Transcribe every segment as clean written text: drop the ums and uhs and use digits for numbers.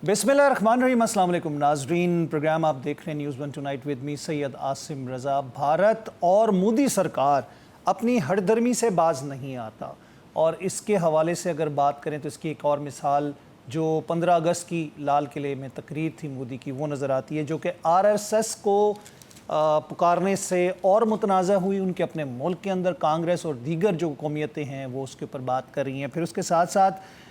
बिस्मिल्लाहिर्रहमानिर्रहीम। अस्सलाम वालेकुम नाजरीन, प्रोग्राम आप देख रहे हैं news one tonight with me Syed Asim Raza. Bharat और मोदी सरकार अपनी हठधर्मी से बाज नहीं आता, और इसके हवाले से अगर बात करें तो इसकी एक और मिसाल जो 15 अगस्त की लाल किले में तकरीर थी मोदी की, वो नज़र आती है, जो कि आरएसएस को पुकारने से और मुतनाज़ा हुई। उनके अपने मुल्क के अंदर कांग्रेस और दीगर जो कौमियतें हैं वो उसके ऊपर बात कर रही हैं। फिर उसके साथ साथ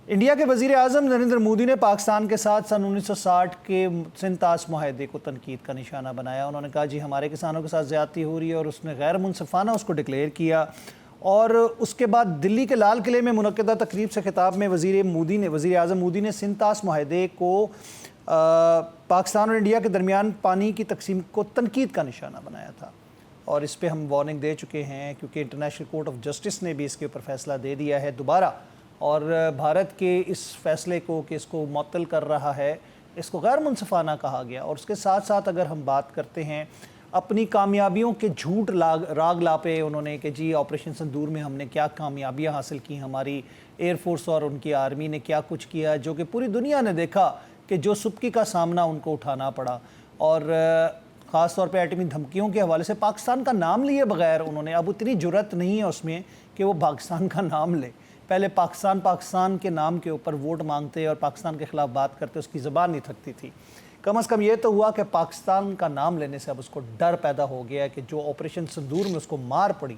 इंडिया के वज़ीर आज़म नरेंद्र मोदी ने पाकिस्तान के साथ सन 1960 के सिंतास मुआहदे को तनकीद का निशाना बनाया। उन्होंने कहा जी हमारे किसानों के साथ ज़्यादती हो रही है, और उसने गैर मुनसिफाना उसको डिक्लेयर किया। और उसके बाद दिल्ली के लाल किले में मुनक्किदा तकरीब से खिताब में वज़ीर आज़म मोदी ने सिंतास मुआहदे को पाकिस्तान और इंडिया के दरमियान पानी की तकसीम को तनकीद का निशाना बनाया था। और इस पर हम वार्निंग दे चुके हैं, क्योंकि इंटरनेशनल कोर्ट ऑफ जस्टिस ने भी इसके ऊपर फैसला दे दिया है दोबारा, और भारत के इस फैसले को कि इसको मुअत्तल कर रहा है, इसको गैर मुनसिफाना कहा गया। और उसके साथ साथ अगर हम बात करते हैं अपनी कामयाबियों के झूठ राग लापे उन्होंने कि जी ऑपरेशन सिंदूर में हमने क्या कामयाबियां हासिल की, हमारी एयरफोर्स और उनकी आर्मी ने क्या कुछ किया, जो कि पूरी दुनिया ने देखा कि जो सुबकी का सामना उनको उठाना पड़ा। और ख़ास तौर पे एटमी धमकियों के हवाले से पाकिस्तान का नाम लिए बगैर उन्होंने, अब उतनी जुर्रत नहीं है उसमें कि वो पाकिस्तान का नाम ले। पहले पाकिस्तान के नाम के ऊपर वोट मांगते और पाकिस्तान के ख़िलाफ़ बात करते, उसकी ज़बान नहीं थकती थी। कम से कम ये तो हुआ कि पाकिस्तान का नाम लेने से अब उसको डर पैदा हो गया है कि जो ऑपरेशन सिंदूर में उसको मार पड़ी,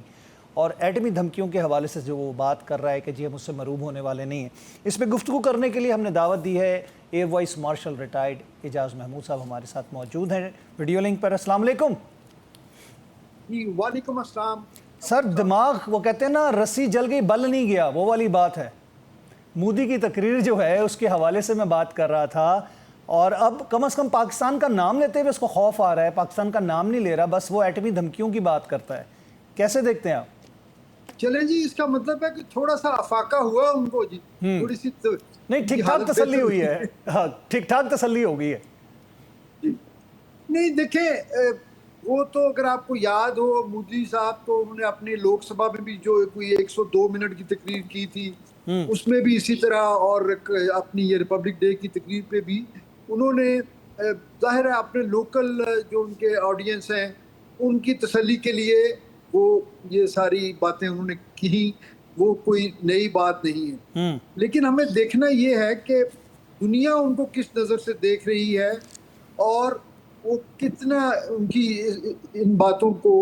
और एटमी धमकियों के हवाले से जो वो बात कर रहा है कि जी हम उससे मरूब होने वाले नहीं हैं। इस पर गुफ्तगू करने के लिए हमने दावत दी है air vice marshal retired Ejaz Mahmood साहब हमारे साथ मौजूद हैं वीडियो लिंक पर। अस्सलाम वालेकुम। वालेकुम अस्सलाम। सर, दिमाग, वो कहते हैं ना रस्सी जल गई बल नहीं गया, वो वाली बात है। मोदी की तकरीर जो है उसके हवाले से मैं बात कर रहा था, और अब कम से कम पाकिस्तान का नाम लेते हुए उसको खौफ आ रहा है। पाकिस्तान का नाम नहीं ले रहा, बस वो एटमी धमकियों की बात करता है। कैसे देखते हैं आप? चले जी, इसका मतलब है कि थोड़ा सा अफाका हुआ उनको जी, थोड़ी सी नहीं, ठीक ठाक तसल्ली हुई है। हाँ, ठीक ठाक तसल्ली हो गई है जी। नहीं देखें, वो तो अगर आपको याद हो, मोदी साहब तो उन्होंने अपनी लोकसभा में भी जो कोई 102 मिनट की तकरीर की थी, उसमें भी इसी तरह, और अपनी ये रिपब्लिक डे की तकरीर पे भी उन्होंने जाहिर है अपने लोकल जो उनके ऑडियंस हैं उनकी तसल्ली के लिए वो ये सारी बातें उन्होंने की। वो कोई नई बात नहीं है, लेकिन हमें देखना ये है कि दुनिया उनको किस नज़र से देख रही है, और वो कितना उनकी इन बातों को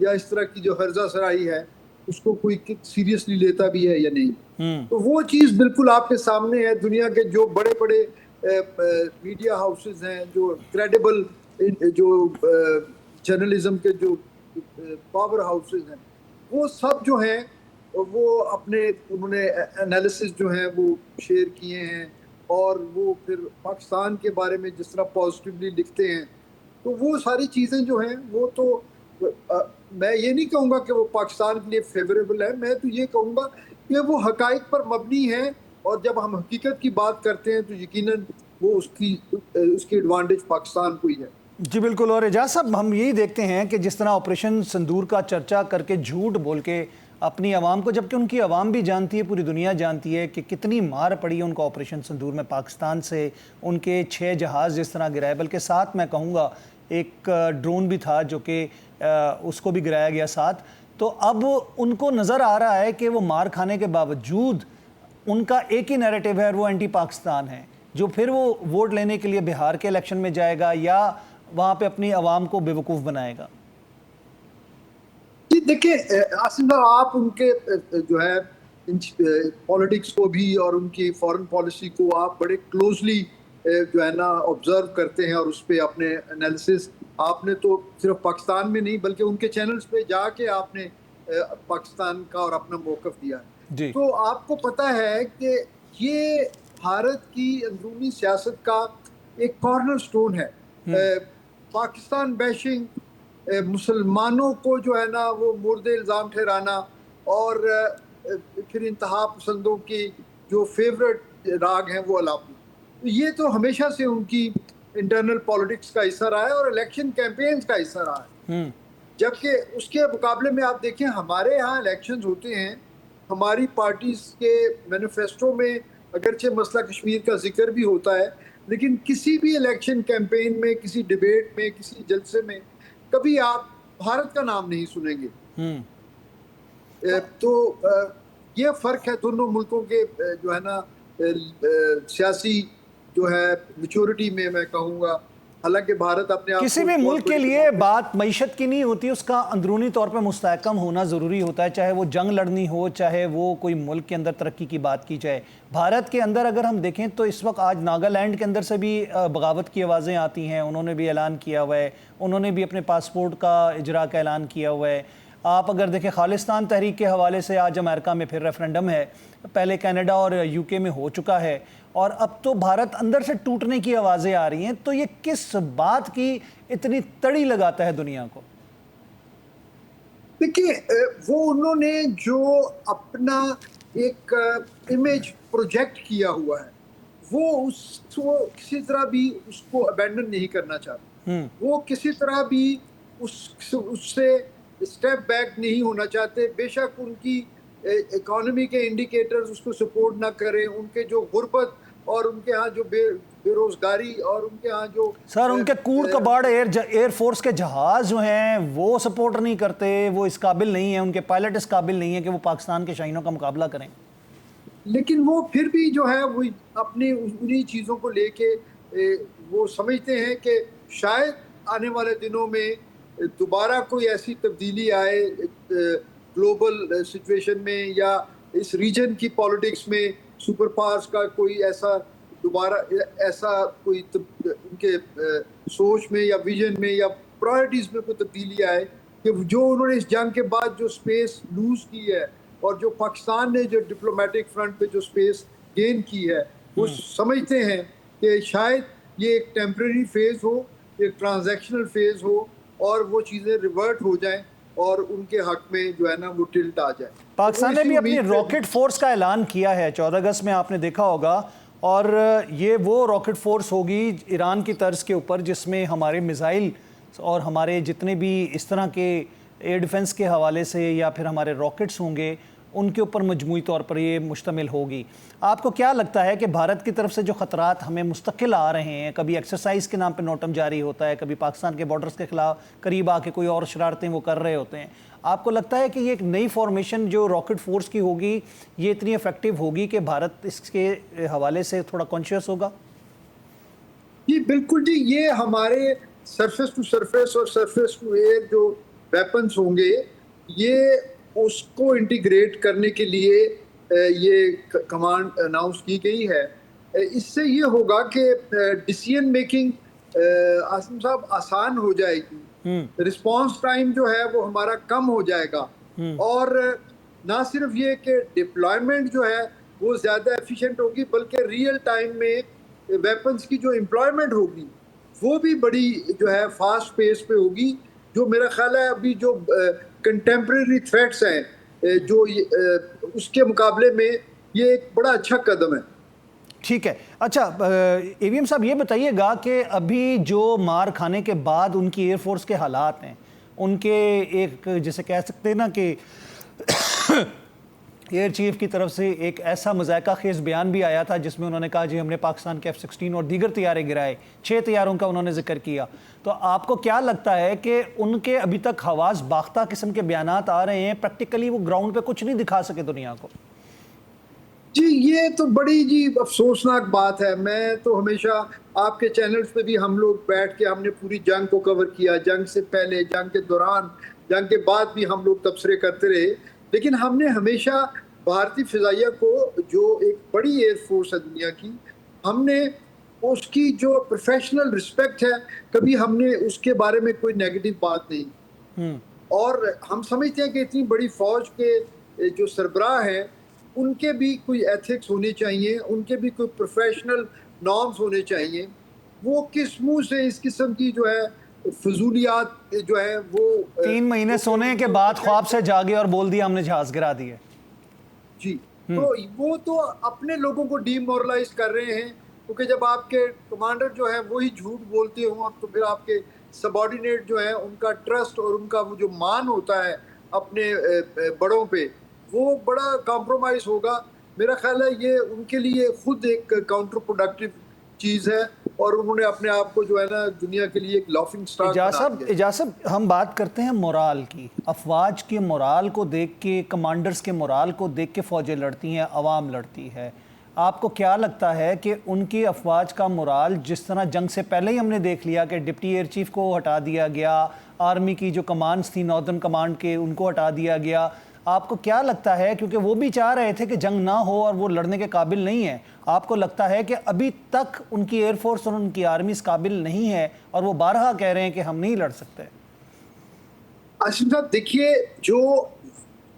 या इस तरह की जो हर्जा सराई है उसको कोई सीरियसली लेता भी है या नहीं। तो वो चीज़ बिल्कुल आपके सामने है। दुनिया के जो बड़े बड़े मीडिया हाउसेस हैं, जो क्रेडिबल जो जर्नलिज्म के जो पावर हाउसेस हैं, वो सब जो हैं वो उन्होंने एनालिसिस जो है वो शेयर किए हैं, और वो फिर पाकिस्तान के बारे में जिस तरह पॉजिटिवली लिखते हैं, तो वो सारी चीज़ें जो हैं वो तो मैं ये नहीं कहूँगा कि वो पाकिस्तान के लिए फेवरेबल है, मैं तो ये कहूँगा कि वो हकाइक पर मबनी है, और जब हम हकीकत की बात करते हैं तो यकीनन वो उसकी एडवांटेज पाकिस्तान को ही है। जी बिल्कुल। और एजाज साहब, हम यही देखते हैं कि जिस तरह ऑपरेशन सिंदूर का चर्चा करके झूठ बोल के अपनी आवाम को, जबकि उनकी आवाम भी जानती है, पूरी दुनिया जानती है कि कितनी मार पड़ी है उनको ऑपरेशन सिंदूर में पाकिस्तान से। उनके 6 जहाज़ जिस तरह गिराए, बल्कि साथ मैं कहूँगा एक ड्रोन भी था जो कि उसको भी गिराया गया साथ। तो अब उनको नज़र आ रहा है कि वो मार खाने के बावजूद उनका एक ही नैरेटिव है, वो एंटी पाकिस्तान है, जो फिर वो वोट लेने के लिए बिहार के इलेक्शन में जाएगा या वहाँ पे अपनी आवाम को बेवकूफ़ बनाएगा। जी देखिए आसिम साहब, आप उनके जो है पॉलिटिक्स को भी और उनकी फॉरेन पॉलिसी को आप बड़े क्लोजली जो है ना ऑब्जर्व करते हैं, और उस पर अपने एनालिसिस आपने तो सिर्फ पाकिस्तान में नहीं बल्कि उनके चैनल्स पे जाके आपने पाकिस्तान का और अपना मौक़िफ़ दिया है। तो आपको पता है कि ये भारत की अंदरूनी सियासत का एक कॉर्नर स्टोन है। पाकिस्तान बैशिंग, मुसलमानों को जो है ना वो मुर्दे इल्ज़ाम ठहराना, और फिर इंतहा पसंदों की जो फेवरेट राग हैं वो अलापी, तो ये तो हमेशा से उनकी इंटरनल पॉलिटिक्स का हिस्सा रहा है और इलेक्शन कैंपेन्स का हिस्सा रहा है। जबकि उसके मुकाबले में आप देखें, हमारे यहाँ इलेक्शंस होते हैं, हमारी पार्टीज के मैनिफेस्टो में अगरचे मसला कश्मीर का जिक्र भी होता है, लेकिन किसी भी इलेक्शन कैंपेन में, किसी डिबेट में, किसी जलसे में कभी आप भारत का नाम नहीं सुनेंगे। तो ये फर्क है दोनों मुल्कों के जो है ना सियासी जो है मैच्योरिटी में, मैं कहूँगा। हालांकि भारत अपने आप किसी को भी एक बहुत मुल्क के बड़ी लिए बात मईशत की नहीं होती, उसका अंदरूनी तौर पर मुस्तहकम होना ज़रूरी होता है, चाहे वो जंग लड़नी हो, चाहे वो कोई मुल्क के अंदर तरक्की की बात की जाए। भारत के अंदर अगर हम देखें तो इस वक्त आज नागालैंड के अंदर से भी बगावत की आवाज़ें आती हैं, उन्होंने भी ऐलान किया हुआ है, उन्होंने भी अपने पासपोर्ट का इजरा का ऐलान किया हुआ है। आप अगर देखें खालिस्तान तहरीक के हवाले से आज अमेरिका में फिर रेफरेंडम है, पहले कनाडा और यूके में हो चुका है, और अब तो भारत अंदर से टूटने की आवाज़ें आ रही हैं। तो ये किस बात की इतनी तड़ी लगाता है दुनिया को? देखिए, वो उन्होंने जो अपना एक इमेज प्रोजेक्ट किया हुआ है, वो उसको किसी तरह भी उसको अबैंडन नहीं करना चाहते। वो किसी तरह भी उससे स्टेप बैक नहीं होना चाहते। बेशक उनकी इकोनॉमी के इंडिकेटर्स उसको सपोर्ट ना करें, उनके जो गुर्बत और उनके यहाँ जो बेरोजगारी और उनके यहाँ जो सर, उनके कूड़ कबाड़ एयरफोर्स के जहाज जो हैं वो सपोर्ट नहीं करते, वो इस काबिल नहीं है, उनके पायलट इस काबिल नहीं है कि वो पाकिस्तान के शाहीनों का मुकाबला करें। लेकिन वो फिर भी जो है वो अपनी उन्हीं चीज़ों को लेके वो समझते हैं कि शायद आने वाले दिनों में दोबारा कोई ऐसी तब्दीली आए ग्लोबल सिचुएशन में, या इस रीजन की पॉलिटिक्स में सुपर पावर्स का कोई ऐसा दोबारा ऐसा कोई उनके सोच में या विजन में या प्रायोरिटीज में कोई तब्दीली आए कि जो उन्होंने इस जंग के बाद जो स्पेस लूज की है और जो पाकिस्तान ने जो डिप्लोमेटिक फ्रंट पे जो स्पेस गेन की है, वो समझते हैं कि शायद ये एक टेम्परेरी फेज हो, एक ट्रांजैक्शनल फेज हो, और वो चीज़ें रिवर्ट हो जाएं और उनके हक में जो है ना वो टिल्ट आ जाए। पाकिस्तान ने भी अपनी रॉकेट फोर्स का ऐलान किया है 14 अगस्त में, आपने देखा होगा, और ये वो रॉकेट फोर्स होगी ईरान की तर्ज के ऊपर जिसमें हमारे मिसाइल और हमारे जितने भी इस तरह के एयर डिफेंस के हवाले से या फिर हमारे रॉकेट्स होंगे उनके ऊपर मजमूई तौर पर ये मुश्तमिल होगी। आपको क्या लगता है कि भारत की तरफ से जो ख़तरात हमें मुस्तकिल आ रहे हैं, कभी एक्सरसाइज के नाम पे नोटम जारी होता है, कभी पाकिस्तान के बॉर्डर्स के खिलाफ करीब आके कोई और शरारतें वो कर रहे होते हैं, आपको लगता है कि ये एक नई फॉर्मेशन जो रॉकेट फोर्स की होगी ये इतनी इफेक्टिव होगी कि भारत इसके हवाले से थोड़ा कॉन्शियस होगा? जी बिल्कुल जी, ये हमारे सरफेस टू सरफेस और सरफेस टू एयर जो वेपन्स होंगे, ये उसको इंटीग्रेट करने के लिए ये कमांड अनाउंस की गई है। इससे ये होगा कि डिसीजन मेकिंग आसिम साहब आसान हो जाएगी, रिस्पांस टाइम जो है वो हमारा कम हो जाएगा, और ना सिर्फ ये कि डिप्लॉयमेंट जो है वो ज़्यादा एफिशिएंट होगी, बल्कि रियल टाइम में वेपन्स की जो एम्प्लॉयमेंट होगी वो भी बड़ी जो है फास्ट पेस पे होगी। जो मेरा ख्याल है अभी जो कंटेम्प्रेरी थ्रेट्स हैं जो उसके मुकाबले में ये एक बड़ा अच्छा कदम है। ठीक है। अच्छा, एवीएम साहब ये बताइएगा कि अभी जो मार खाने के बाद उनकी एयरफोर्स के हालात हैं, उनके एक जैसे कह सकते हैं ना कि एयर चीफ की तरफ से एक ऐसा मज़ायका खेज बयान भी आया था जिसमें उन्होंने कहा जी हमने पाकिस्तान के F-16 और दीगर तैयारे गिराए, 6 तैयारों का उन्होंने जिक्र किया। तो आपको क्या लगता है कि उनके अभी तक हवास बाख्ता किस्म के बयानात आ रहे हैं, प्रैक्टिकली वो ग्राउंड पे कुछ नहीं दिखा सके दुनिया को? जी ये तो बड़ी जी अफसोसनाक बात है। मैं तो हमेशा आपके चैनल्स पे भी हम लोग बैठ के हमने पूरी जंग को कवर किया, जंग से पहले, जंग के दौरान, जंग के बाद भी हम लोग तबसरे करते रहे, लेकिन हमने हमेशा भारतीय फिजाइया को, जो एक बड़ी एयरफोर्स है दुनिया की, हमने उसकी जो प्रोफेशनल रिस्पेक्ट है, कभी हमने उसके बारे में कोई नेगेटिव बात नहीं। और हम समझते हैं कि इतनी बड़ी फौज के जो सरबराह हैं उनके भी कोई एथिक्स होने चाहिए, उनके भी कोई प्रोफेशनल नॉर्म्स होने चाहिए। वो किस मुंह से इस किस्म की जो है फजूलियात जो है वो 3 महीने सोने के बाद ख्वाब से जागे और बोल दिया हमने जहाज गिरा दिए। जी, तो वो तो अपने लोगों को डीमोरलाइज कर रहे हैं, क्योंकि जब आपके कमांडर जो है वही झूठ बोलते हो तो फिर आपके सबॉर्डिनेट जो है उनका ट्रस्ट और उनका वो जो मान होता है अपने बड़ों पे, वो बड़ा कॉम्प्रोमाइज होगा। मेरा ख्याल है ये उनके लिए खुद एक काउंटर प्रोडक्टिव चीज़ है। और उन्होंने अपने आप को जो है ना दुनिया के लिए एक लाफिंग स्टॉक बना दिया। इजाज़ साहब, हम बात करते हैं मोराल की। अफवाज के मोराल को देख के, कमांडर्स के मोराल को देख के फ़ौजें लड़ती हैं, अवाम लड़ती है। आपको क्या लगता है कि उनकी अफवाज का मोराल, जिस तरह जंग से पहले ही हमने देख लिया कि डिप्टी एयर चीफ को हटा दिया गया, आर्मी की जो कमांड्स थी नॉर्दर्न कमांड के, उनको हटा दिया गया, आपको क्या लगता है, क्योंकि वो भी चाह रहे थे कि जंग ना हो और वो लड़ने के काबिल नहीं है, आपको लगता है कि अभी तक उनकी एयरफोर्स और उनकी आर्मी इस काबिल नहीं है और वो बारहा कह रहे हैं कि हम नहीं लड़ सकते? आसिम साहब देखिए, जो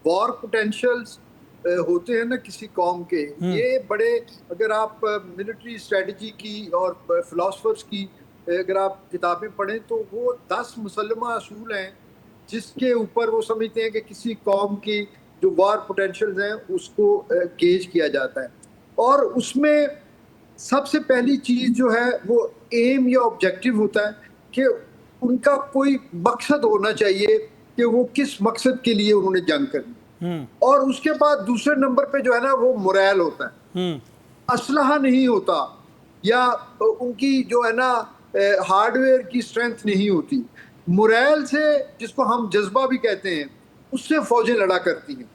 वॉर पोटेंशियल्स होते हैं ना किसी कौम के, ये बड़े, अगर आप मिलिट्री स्ट्रेटजी की और फिलोसफर्स की अगर आप किताबें पढ़ें तो वो 10 मुसल्लमा असूल हैं जिसके ऊपर वो समझते हैं कि किसी कौम की जो वॉर पोटेंशियल्स हैं उसको गेज किया जाता है। और उसमें सबसे पहली चीज जो है वो एम या ऑब्जेक्टिव होता है कि उनका कोई मकसद होना चाहिए कि वो किस मकसद के लिए उन्होंने जंग करनी। और उसके बाद दूसरे नंबर पे जो है ना वो मोरल होता है, असलहा नहीं होता या उनकी जो है ना हार्डवेयर की स्ट्रेंथ नहीं होती। मोरल से, जिसको हम जज्बा भी कहते हैं, उससे फौजें लड़ा करती हैं,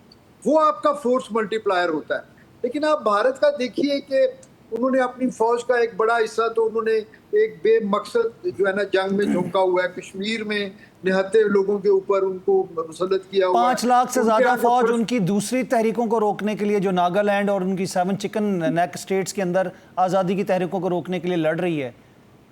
वो आपका फोर्स मल्टीप्लायर होता है। लेकिन आप भारत का देखिए कि उन्होंने अपनी फौज का एक बड़ा हिस्सा तो उन्होंने एक बेमकसद जो है ना जंग में झोंका हुआ है, कश्मीर में निहत्थे लोगों के ऊपर उनको मुसल्लत किया हुआ है। 5 लाख से ज्यादा फौज उनकी दूसरी तहरीकों को रोकने के लिए, जो नागालैंड और उनकी 7 चिकन नेक स्टेट्स के अंदर आज़ादी की तहरीकों को रोकने के लिए लड़ रही है।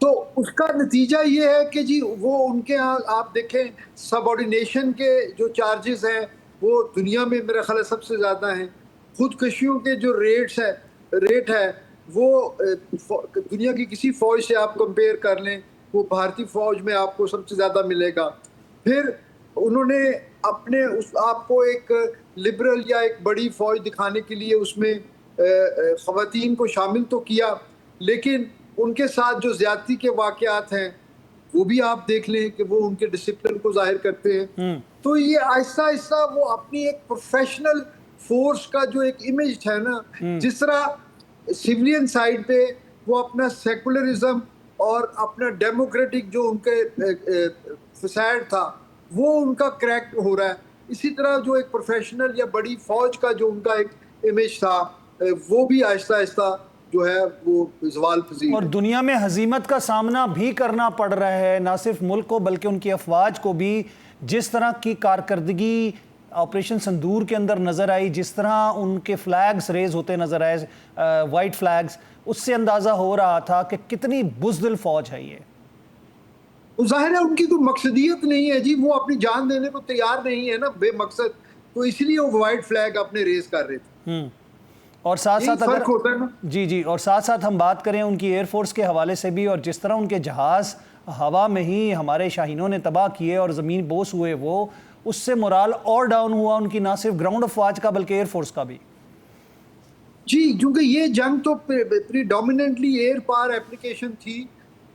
तो उसका नतीजा ये है कि जी वो उनके यहाँ आप देखें सबऑर्डिनेशन के जो चार्जेस हैं वो दुनिया में मेरा ख्याल सबसे ज़्यादा हैं। खुदकशियों के जो रेट है वो दुनिया की किसी फौज से आप कंपेयर कर लें, वो भारतीय फौज में आपको सबसे ज़्यादा मिलेगा। फिर उन्होंने अपने उस आपको एक लिबरल या एक बड़ी फौज दिखाने के लिए उसमें ख़वातीन को शामिल तो किया, लेकिन उनके साथ जो ज्यादती के वाकयात हैं वो भी आप देख लें कि वो उनके डिसिप्लिन को जाहिर करते हैं। तो ये आहिस्ता आहिस्ता वो अपनी एक प्रोफेशनल फोर्स का जो एक इमेज है ना, जिस तरह सिविलियन साइड पे वो अपना सेकुलरिज्म और अपना डेमोक्रेटिक जो उनके फसाड था वो उनका क्रैक हो रहा है, इसी तरह जो एक प्रोफेशनल या बड़ी फौज का जो उनका एक इमेज था वो भी आहिस्ता आहिस्ता जो है वो ज़वाल पज़ीर। और दुनिया में हजीमत का सामना भी करना पड़ रहा है, ना सिर्फ मुल्क को बल्कि उनकी अफवाज को भी। जिस तरह की कारकर्दगी ऑपरेशन संदूर के अंदर नज़र आई, जिस तरह उनके फ्लैग्स रेज होते नज़र आए, वाइट फ्लैग्स, उससे अंदाज़ा हो रहा था कि कितनी बुज़दिल फौज है ये। जाहिर है उनकी कोई मकसदियत नहीं है जी, वो अपनी जान देने को तैयार नहीं है ना बेमकसद, तो इसलिए वो वाइट फ्लैग अपने रेज कर रहे थे। और साथ साथ अगर होता है ना? जी, और साथ साथ हम बात करें उनकी एयरफोर्स के हवाले से भी, और जिस तरह उनके जहाज़ हवा में ही हमारे शाहीनों ने तबाह किए और ज़मीन बोस हुए, वो उससे मोराल और डाउन हुआ उनकी, ना सिर्फ ग्राउंड अफवाज का बल्कि एयरफोर्स का भी। जी, क्योंकि ये जंग तो प्रीडोमिनेंटली एयर पावर एप्लीकेशन थी,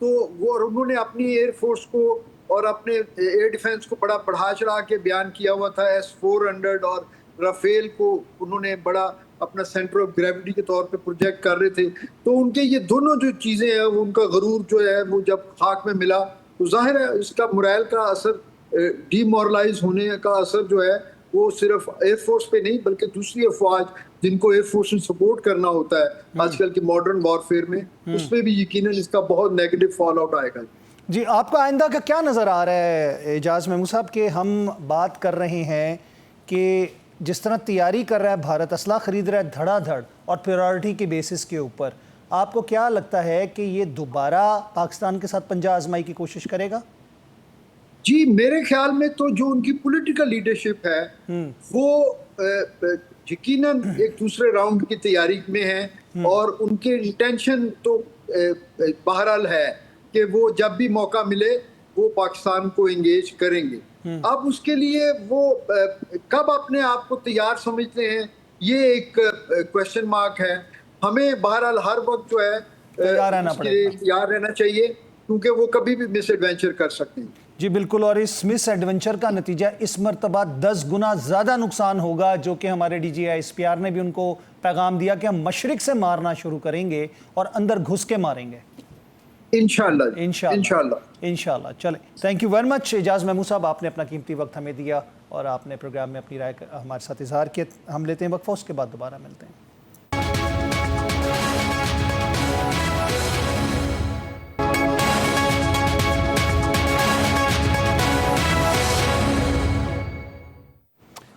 तो वो उन्होंने अपनी एयरफोर्स को और अपने एयर डिफेंस को बड़ा बढ़ा चढ़ा के बयान किया हुआ था। S-400 और राफेल को उन्होंने बड़ा अपना सेंटर ऑफ ग्रेविटी के तौर पे प्रोजेक्ट कर रहे थे। तो उनके ये दोनों जो चीज़ें हैं, उनका गरूर जो है वो जब खाक में मिला तो जाहिर है इसका मोरल का असर, डीमोरलाइज होने का असर जो है वो सिर्फ एयरफोर्स पे नहीं बल्कि दूसरी अफवाज जिनको एयरफोर्स में सपोर्ट करना होता है आजकल के मॉडर्न वॉरफेयर में, उसमें भी यकीनन इसका बहुत नेगेटिव फॉल आउट आएगा। जी, आपका आइंदा का क्या नज़र आ रहा है एजाज महमूद साहब, कि हम बात कर रहे हैं कि जिस तरह तैयारी कर रहा है भारत, असला खरीद रहा है धड़ाधड़ और प्रायोरिटी के बेसिस के ऊपर, आपको क्या लगता है कि ये दोबारा पाकिस्तान के साथ पंजा आजमाई की कोशिश करेगा? जी, मेरे ख्याल में तो जो उनकी पॉलिटिकल लीडरशिप है वो यकीनन एक दूसरे राउंड की तैयारी में है और उनके इंटेंशन तो बहरहाल है कि वो जब भी मौका मिले वो पाकिस्तान को एंगेज करेंगे। अब उसके लिए वो कब अपने आप को तैयार समझते हैं ये एक क्वेश्चन मार्क है। हमें बहरहाल हर वक्त जो है तैयार रहना चाहिए क्योंकि वो कभी भी मिस एडवेंचर कर सकते हैं। जी बिल्कुल, और इस मिस एडवेंचर का नतीजा इस मरतबा 10 गुना ज़्यादा नुकसान होगा, जो कि हमारे DGI-SPR ने भी उनको पैगाम दिया कि हम मशरिक से मारना शुरू करेंगे और अंदर घुस के मारेंगे। इंशाल्लाह। इंशाल्लाह। चलें, thank you very much Ejaz Mahmood साहब, आपने अपना कीमती वक्त हमें दिया और आपने प्रोग्राम में अपनी राय हमारे साथ इजहार किया। हम लेते हैं वक्फा, उसके बाद दोबारा मिलते हैं।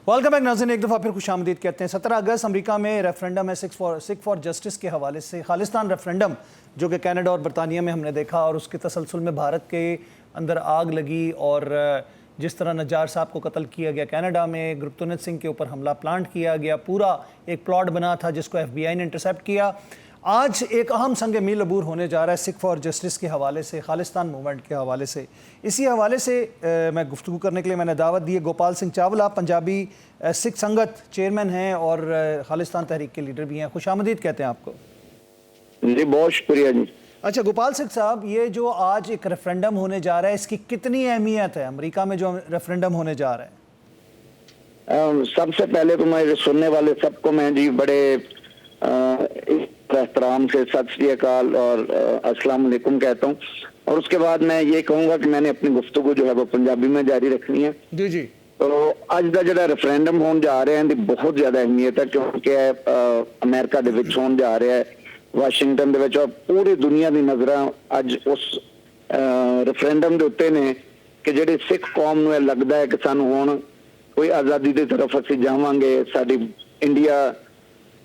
वेलकम बैक नाज़रीन, एक दफ़ा फिर खुशामदीद कहते हैं। 17 अगस्त अमेरिका में रेफरेंडम है सिख फॉर जस्टिस के हवाले से। खालिस्तान रेफरेंडम जो कि कनाडा और बरतानिया में हमने देखा और उसके तसलसल में भारत के अंदर आग लगी और जिस तरह नज्जार साहब को कत्ल किया गया कनाडा में, गुरप्तोनत सिंह के ऊपर हमला प्लांट किया गया, पूरा एक प्लॉट बना था जिसको FBI ने इंटरसेप्ट किया। आज एक अहम संग मील अबूर होने जा रहा है सिख फॉर जस्टिस के हवाले से, खालिस्तान मूवमेंट के हवाले से। इसी हवाले से मैं गुफ्तगू करने के लिए मैंने दावत दी है गोपाल सिंह चावला, पंजाबी सिख संगत चेयरमैन हैं और खालिस्तान तहरीक के लीडर भी हैं। खुशामदीद कहते हैं आपको। जी बहुत शुक्रिया जी। अच्छा गोपाल सिंह साहब, ये जो आज एक रेफरेंडम होने जा रहा है, इसकी कितनी अहमियत है अमेरिका में जो रेफरेंडम होने जा रहा है? सबसे पहले तो मेरे सुनने वाले सबको मैं जी बड़े एहतराम से सत श्री अकाल और अस्सलाम वालेकुम कहता हूँ। और उसके बाद मैं ये कहूँगा कि मैंने अपनी गुफ्तगू जो है वो पंजाबी में जारी रखनी है। जी जी। तो अज का जो रेफरेंडम होने जा रहे हैं बहुत ज्यादा अहमियत है, क्योंकि अमेरिका दे विच होने जा रहा है, वाशिंगटन दे विच, और पूरी दुनिया की नजर अज उस रेफरेंडम के उत्ते ने कि जिहड़ी सिख कौम नूं लगता है कि सानूं हुण कोई आज़ादी की तरफ असीं जावांगे, साडी इंडिया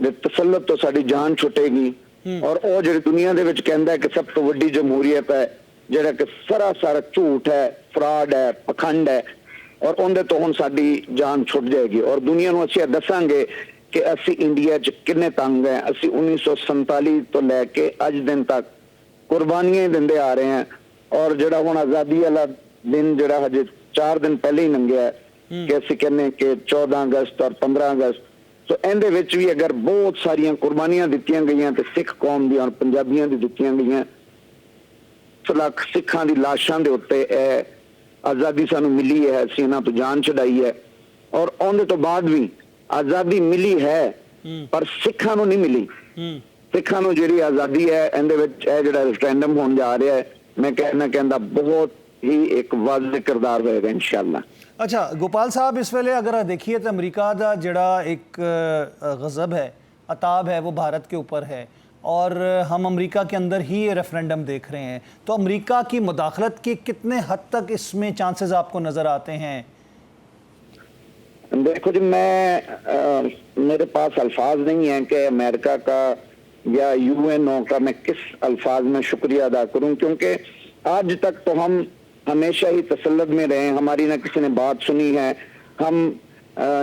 दे तसल्लुत तो साडी जान छुटेगी। और वो जिहड़ी दुनिया दे विच कहंदा है कि सब तो वड्डी जमहूरीयत है, जिहड़ा कि सरासर झूठ है, फ्रॉड है, पखंड है, और उनदे तो हुण साडी जान छुट जाएगी। और दुनिया नूं असीं दसांगे कि असीं इंडिया च किन्ने तंग हैं। असीं 1947 तो लैके अज दिन तक कुर्बानियां दिंदे आ रहे हैं, और जिहड़ा हुण आज़ादी वाला दिन जिहड़ा हजे 4 दिन पहले ही लंघिया है कि असीं कहने कि 14 अगस्त और 15 अगस्त, तो इहदे विच भी अगर बहुत सारियां कुर्बानियां दित्तियां गईयां ते सिख कौम दी और पंजाबियां दी दित्तियां गईयां, लाख सिखां दी लाशां दे उत्ते आज़ादी सानू मिली है, असीं इन्हां तो जान छुड़ाई है। और उहदे तो बाद भी आज़ादी मिली है पर सिखां नूं नहीं मिली। सिखां नूं जिहड़ी आज़ादी है इहदे विच जिहड़ा रेफरेंडम होने जा रहा है, मैं कहना बहुत ही एक वाज़ेह किरदार होएगा इंशाअल्लाह। अच्छा गोपाल साहब, इस वेले अगर देखिए तो अमरीका का जिहड़ा एक गज़ब है, अताब है, वो भारत के ऊपर है और हम अमेरिका के अंदर ही ये रेफरेंडम देख रहे हैं। तो अमेरिका की मुदाखलत के कितने हद तक इसमें चांसेस आपको नज़र आते हैं? देखो जी, मेरे पास अल्फाज नहीं है कि अमेरिका का या UNO का मैं किस अल्फाज में शुक्रिया अदा करूं, क्योंकि आज तक तो हम हमेशा ही तसल्लुत में रहे हैं, हमारी ना किसी ने बात सुनी है। हम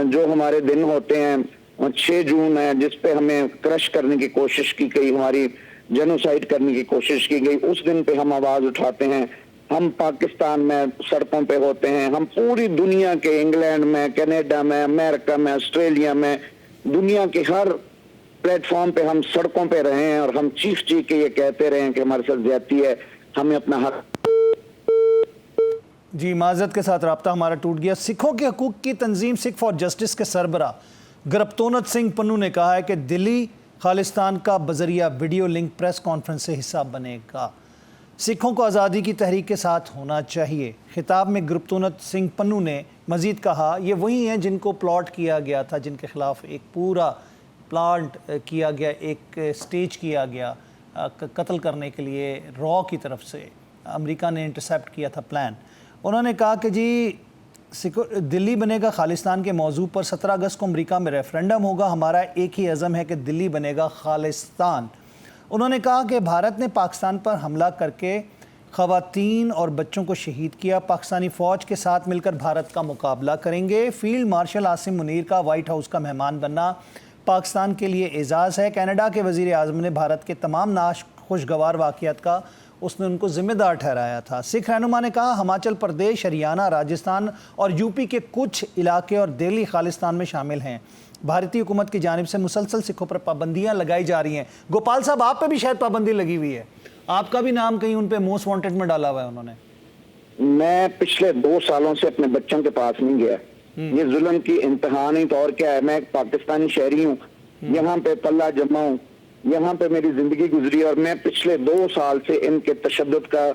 जो हमारे दिन होते हैं 6 जून है जिस पे हमें क्रश करने की कोशिश की गई, हमारी जेनोसाइड करने की कोशिश की गई, उस दिन पे हम आवाज उठाते हैं। हम पाकिस्तान में सड़कों पे होते हैं, हम पूरी दुनिया के, इंग्लैंड में, कनाडा में, अमेरिका में, ऑस्ट्रेलिया में, दुनिया के हर प्लेटफॉर्म पे हम सड़कों पे रहे हैं और हम चीख के ये कहते रहे हैं कि हमारे साथ ज्यादती है, हमें अपना हक। जी माजरत के साथ रब्ता हमारा टूट गया। सिखों के हकूक़ की तंजीम सिख फॉर जस्टिस के सरबरा गुरप्तोनत सिंह पन्नू ने कहा है कि दिल्ली खालिस्तान का बजरिया वीडियो लिंक प्रेस कॉन्फ्रेंस से हिस्सा बनेगा। सिखों को आज़ादी की तहरीक के साथ होना चाहिए। खिताब में गुरप्तोनत सिंह पन्नू ने मज़ीद कहा, ये वही हैं जिनको प्लॉट किया गया था, जिनके खिलाफ एक पूरा प्लांट किया गया, एक स्टेज किया गया कत्ल करने के लिए रॉ की तरफ से। अमेरिका ने इंटरसेप्ट किया था प्लान। उन्होंने कहा कि जी दिल्ली बनेगा खालिस्तान के मौजू पर 17 अगस्त को अमेरिका में रेफरेंडम होगा, हमारा एक ही अज़म है कि दिल्ली बनेगा खालिस्तान। उन्होंने कहा कि भारत ने पाकिस्तान पर हमला करके ख़वातीन और बच्चों को शहीद किया, पाकिस्तानी फ़ौज के साथ मिलकर भारत का मुकाबला करेंगे। फील्ड मार्शल आसिम मुनीर का वाइट हाउस का मेहमान बनना पाकिस्तान के लिए एजाज़ है। कनाडा के वज़ीर आज़म ने भारत के तमाम नाखुशगवार वाक़यात का उसने उनको ज़िम्मेदार ठहराया था। सिख रहनुमा ने कहा, हिमाचल प्रदेश, हरियाणा, राजस्थान और यूपी के कुछ इलाके और दिल्ली खालिस्तान में शामिल हैं। भारतीय हुकूमत की जानिब से मुसलसल सिखों पर पाबंदियाँ लगाई जा रही हैं। गोपाल साहब, आप पे भी शायद पाबंदी लगी हुई है, आपका भी नाम कहीं उन पे मोस्ट वांटेड में डाला हुआ है उन्होंने। मैं पिछले 2 सालों से अपने बच्चों के पास नहीं गया। ये जुल्म की इंतहा नहीं तो और क्या है। मैं एक पाकिस्तानी शहरी हूँ, यहाँ पे पल्ला जमा हूँ, यहाँ पे मेरी जिंदगी गुजरी और मैं पिछले 2 साल से इनके तशद्दुद का,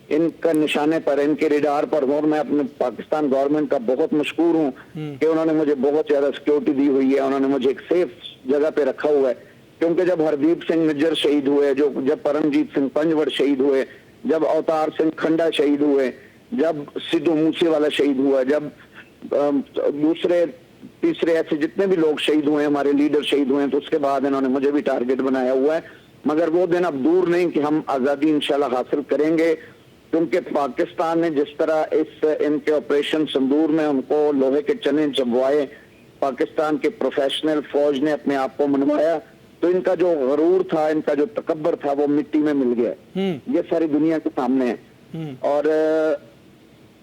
इनका निशाने पर, इनके रिडार पर हूँ। मैं अपने पाकिस्तान गवर्नमेंट का बहुत मशकूर हूँ कि उन्होंने मुझे बहुत ज्यादा सिक्योरिटी दी हुई है, उन्होंने मुझे एक सेफ जगह पे रखा हुआ है। क्योंकि जब हरदीप सिंह निज्जर शहीद हुए, जब परमजीत सिंह पंजवड़ शहीद हुए, जब अवतार सिंह खंडा शहीद हुए, जब सिद्धू मूसेवाला शहीद हुआ, जब दूसरे तीसरे ऐसे जितने भी लोग शहीद हुए, हमारे लीडर शहीद हुए, तो उसके बाद इन्होंने मुझे भी टारगेट बनाया हुआ है। मगर वो दिन अब दूर नहीं कि हम आजादी इंशाल्लाह हासिल करेंगे, क्योंकि पाकिस्तान ने जिस तरह इनके ऑपरेशन संदूर में उनको लोहे के चने चबवाए, पाकिस्तान के प्रोफेशनल फौज ने अपने आप को मनवाया, तो इनका जो गरूर था, इनका जो तकब्बर था, वो मिट्टी में मिल गया। ये सारी दुनिया के सामने है। और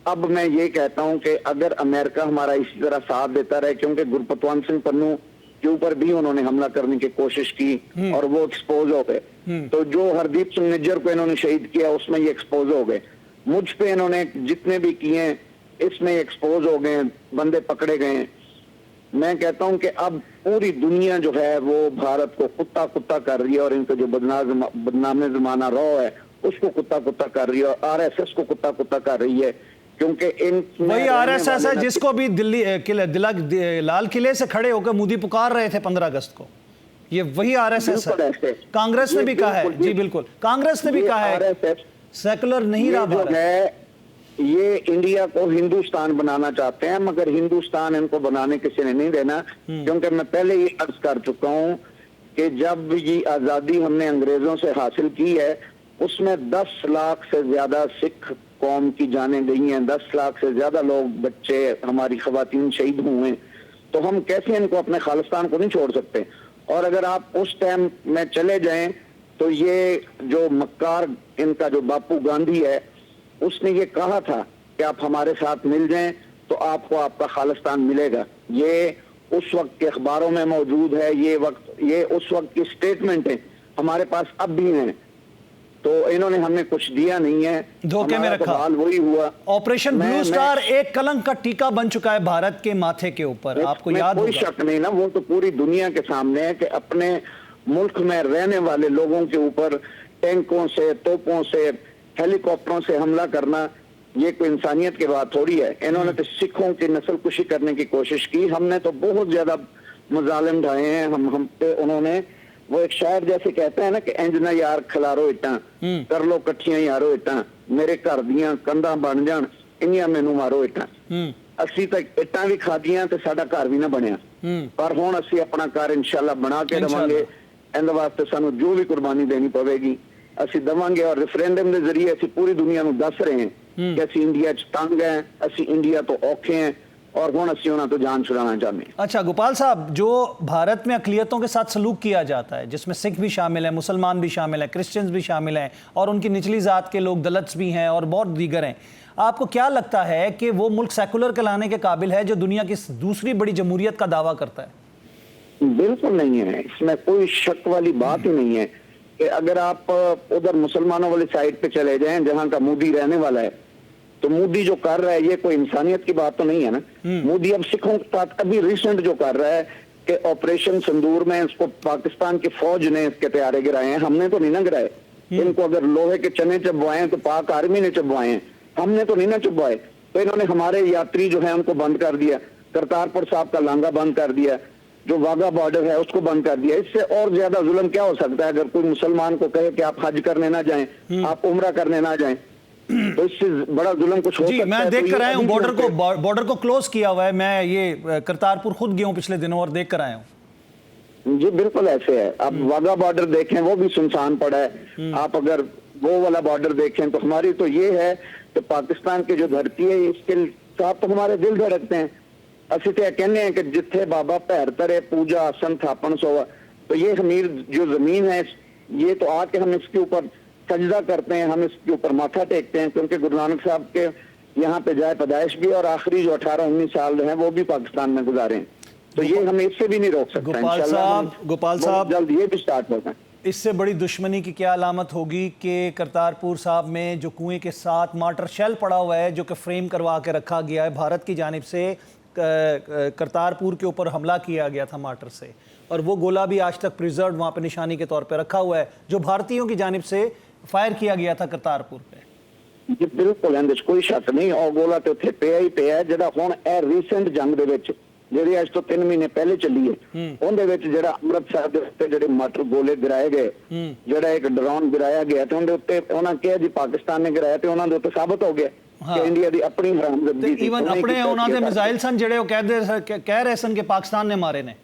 अब मैं ये कहता हूं कि अगर अमेरिका हमारा इसी तरह साथ देता रहे, क्योंकि गुरपतवंत सिंह पन्नू के ऊपर भी उन्होंने हमला करने की कोशिश की और वो एक्सपोज हो गए, तो जो हरदीप सिंह निज्जर को इन्होंने शहीद किया उसमें ये एक्सपोज हो गए, मुझ पे इन्होंने जितने भी किए इसमें एक्सपोज हो गए, बंदे पकड़े गए। मैं कहता हूं कि अब पूरी दुनिया जो है वो भारत को कुत्ता कुत्ता कर रही है और इनको जो बदनाम जमाना रॉ है उसको कुत्ता कुत्ता कर रही है, और आरएसएस को कुत्ता कुत्ता कर रही है। क्योंकि वही आरएसएस है जिसको भी लाल किले से खड़े होकर मोदी पुकार रहे थे 15 अगस्त को, ये वही आरएसएस है। कांग्रेस ने भी कहा है, जी बिल्कुल, कांग्रेस ने भी कहा है सेकुलर नहीं रहा भारत। ये इंडिया को हिंदुस्तान बनाना चाहते हैं, मगर हिंदुस्तान इनको बनाने किसी ने नहीं देना। क्योंकि मैं पहले ही अर्ज कर चुका हूं कि जब ये आजादी हमने अंग्रेजों से हासिल की है, उसमें 10 लाख से ज्यादा सिख कौम की जानें गई हैं, 10 लाख से ज्यादा लोग, बच्चे, हमारी खवातीन शहीद हुए। तो हम कैसे इनको अपने खालिस्तान को नहीं छोड़ सकते। और अगर आप उस टाइम में चले जाएं तो ये जो मक्कार इनका जो बापू गांधी है, उसने ये कहा था कि आप हमारे साथ मिल जाएं तो आपको आपका खालिस्तान मिलेगा। ये उस वक्त के अखबारों में मौजूद है, ये उस वक्त की स्टेटमेंट है, हमारे पास अब भी हैं। तो इन्होंने हमें कुछ दिया नहीं है, धोखे में रखा, हाल वही हुआ। ऑपरेशन ब्लू स्टार एक कलंक का टीका बन चुका है भारत के माथे के ऊपर, आपको याद होगा। कोई शक नहीं ना, वो तो पूरी दुनिया के सामने है कि अपने मुल्क में रहने वाले लोगों के ऊपर टैंकों से, तोपों से, हेलीकॉप्टरों से हमला करना, ये कोई इंसानियत की बात थोड़ी है। इन्होंने तो सिखों की नस्ल कुशी करने की कोशिश की, हमने तो बहुत ज्यादा मजालिम ढाए हैं। हम पे उन्होंने, वो एक शायर जैसे कहते हैं ना कि इंज ना यार खिलारो इट्टां, कर लो कट्ठियां यारो इट्टां, मेरे घर दियां कंधां बन जान, इन्नियां मैनू मारो इट्टां। ਅਸੀਂ ਤਾਂ ਇੱਟਾਂ ਵੀ ਖਾਧੀਆਂ ਤੇ ਸਾਡਾ ਘਰ ਵੀ ਨਾ ਬਣਿਆ, ਪਰ ਹੁਣ ਅਸੀਂ ਆਪਣਾ ਘਰ ਇਨਸ਼ਾਅੱਲਾ ਬਣਾ ਕੇ ਦੇਵਾਂਗੇ। ਇਹਦੇ ਵਾਸਤੇ ਸਾਨੂੰ ਜੋ ਵੀ ਕੁਰਬਾਨੀ ਦੇਣੀ ਪਵੇਗੀ ਅਸੀਂ ਦੇਵਾਂਗੇ। ਔਰ ਰੈਫਰੈਂਡਮ ਦੇ ਜ਼ਰੀਏ ਅਸੀਂ ਪੂਰੀ ਦੁਨੀਆ ਨੂੰ ਦੱਸ ਰਹੇ ਹਾਂ ਕਿ ਅਸੀਂ ਇੰਡੀਆ 'ਚ ਤੰਗ ਹੈ, ਅਸੀਂ ਇੰਡੀਆ ਤੋਂ ਔਖੇ ਹਾਂ और हुण असीं उन्हां तों जान छुड़ाना चाहते हैं। अच्छा गोपाल साहब, जो भारत में अक़लियतों के साथ सलूक किया जाता है, जिसमें सिख भी शामिल हैं, मुसलमान भी शामिल हैं, क्रिश्चियंस भी शामिल हैं, और उनकी निचली जात के लोग दलित्स भी हैं और बहुत दीगर हैं, आपको क्या लगता है कि वो मुल्क सेकुलर कहलाने के काबिल है जो दुनिया की दूसरी बड़ी जमहूरियत का दावा करता है? बिल्कुल नहीं है, इसमें कोई शक वाली बात ही नहीं है कि अगर आप उधर मुसलमानों वाली साइड पे चले जाएं जहां का मोदी रहने वाला है, तो मोदी जो कर रहा है ये कोई इंसानियत की बात तो नहीं है ना। मोदी अब सिखों के साथ अभी रिसेंट जो कर रहा है कि ऑपरेशन संदूर में इसको पाकिस्तान की फौज ने इसके तैयारे गिराए हैं, हमने तो नहीं ना गिराए। इनको अगर लोहे के चने चबवाए तो पाक आर्मी ने चबवाए हैं, हमने तो नहीं ना चबवाए। तो इन्होंने हमारे यात्री जो है उनको बंद कर दिया, करतारपुर साहब का लांगा बंद कर दिया, जो वाघा बॉर्डर है उसको बंद कर दिया। इससे और ज्यादा जुल्म क्या हो सकता है? अगर कोई मुसलमान को कहे कि आप हज करने ना जाएं, आप उम्रा करने ना जाएं, तो इससे बड़ा जुल्म कुछ हो सकता है। मैं देख कर आया हूं, बॉर्डर को क्लोज किया हुआ है। मैं ये करतारपुर खुद गया हूं पिछले दिनों और देख कर आया हूं। जी बिल्कुल ऐसे है। आप वाघा बॉर्डर देखें वो भी सुनसान पड़ा है, आप अगर वो वाला बॉर्डर देखें तो हमारी तो ये है कि पाकिस्तान की जो धरती है इसके साथ तो हमारे दिल धड़कते हैं। असि तो कहने हैं कि जिथे बाबा पैर तरे पूजा आसन थापन सोवा, तो ये हमीर जो जमीन है ये तो आके हम इसके ऊपर सजदा करते हैं, हम इसके ऊपर माथा टेकते हैं, क्योंकि गुरु नानक साहब के यहाँ पे जाए पैदाइश भी और आखिरी जो 18-19 साल हैं वो भी पाकिस्तान में गुजारे हैं। तो ये हमें इससे भी नहीं रोक सकते। गोपाल साहब जल्द ये भी स्टार्ट होगा। इससे बड़ी दुश्मनी की क्या अलामत होगी कि करतारपुर साहब में जो कुएं के साथ मार्टर शेल पड़ा हुआ है जो कि फ्रेम करवा के रखा गया है भारत की जानिब से, करतारपुर के ऊपर हमला किया गया था मार्टर से, और वो गोला भी आज तक प्रिजर्व वहाँ पे निशानी के तौर पे रखा हुआ है जो भारतीयों की जानिब से फायर किया गया था करतारपुर पे। ਜੀ ਬਿਲਕੁਲ ਇਹਦੇ 'ਚ ਕੋਈ ਸ਼ੱਕ ਨਹੀਂ। ਉਹ ਗੋਲਾ ਤੇ ਉੱਥੇ ਪਿਆ ਹੀ ਪਿਆ ਜਿਹੜਾ ਹੁਣ ਇਹ ਰੀਸੈਂਟ ਜੰਗ ਦੇ ਵਿੱਚ ਜਿਹੜੀ ਅੱਜ ਤੋਂ 3 ਮਹੀਨੇ ਪਹਿਲੇ ਚੱਲੀ ਹੈ ਉਹਦੇ ਵਿੱਚ ਜਿਹੜਾ ਅੰਮ੍ਰਿਤਸਰ ਦੇ ਉੱਤੇ ਜਿਹੜੇ ਮਟਰ ਗੋਲੇ ਗਿਰਾਏ ਗਏ, ਜਿਹੜਾ ਇੱਕ ਡਰੋਨ ਗਿਰਾਇਆ ਗਿਆ ਤੇ ਉਹਦੇ ਉੱਤੇ ਉਹਨਾਂ ਕਿਹਾ ਜੀ ਪਾਕਿਸਤਾਨ ਨੇ ਗਿਰਾਇਆ ਤੇ ਉਹਨਾਂ ਦੇ ਉੱਤੇ ਸਾਬਤ ਹੋ ਗਿਆ ਕਿ ਇੰਡੀਆ ਦੀ ਆਪਣੀ ਹਰਾਮਜ਼ਦਗੀ ਸੀ। ਈਵਨ ਆਪਣੇ ਉਹਨਾਂ ਦੇ ਮਿਜ਼ਾਈਲ ਸਨ ਜਿਹੜੇ ਉਹ ਕਹਿ ਰਹੇ ਸਨ ਕਿ ਪਾਕਿਸਤਾਨ ਨੇ ਮਾਰੇ ਨੇ।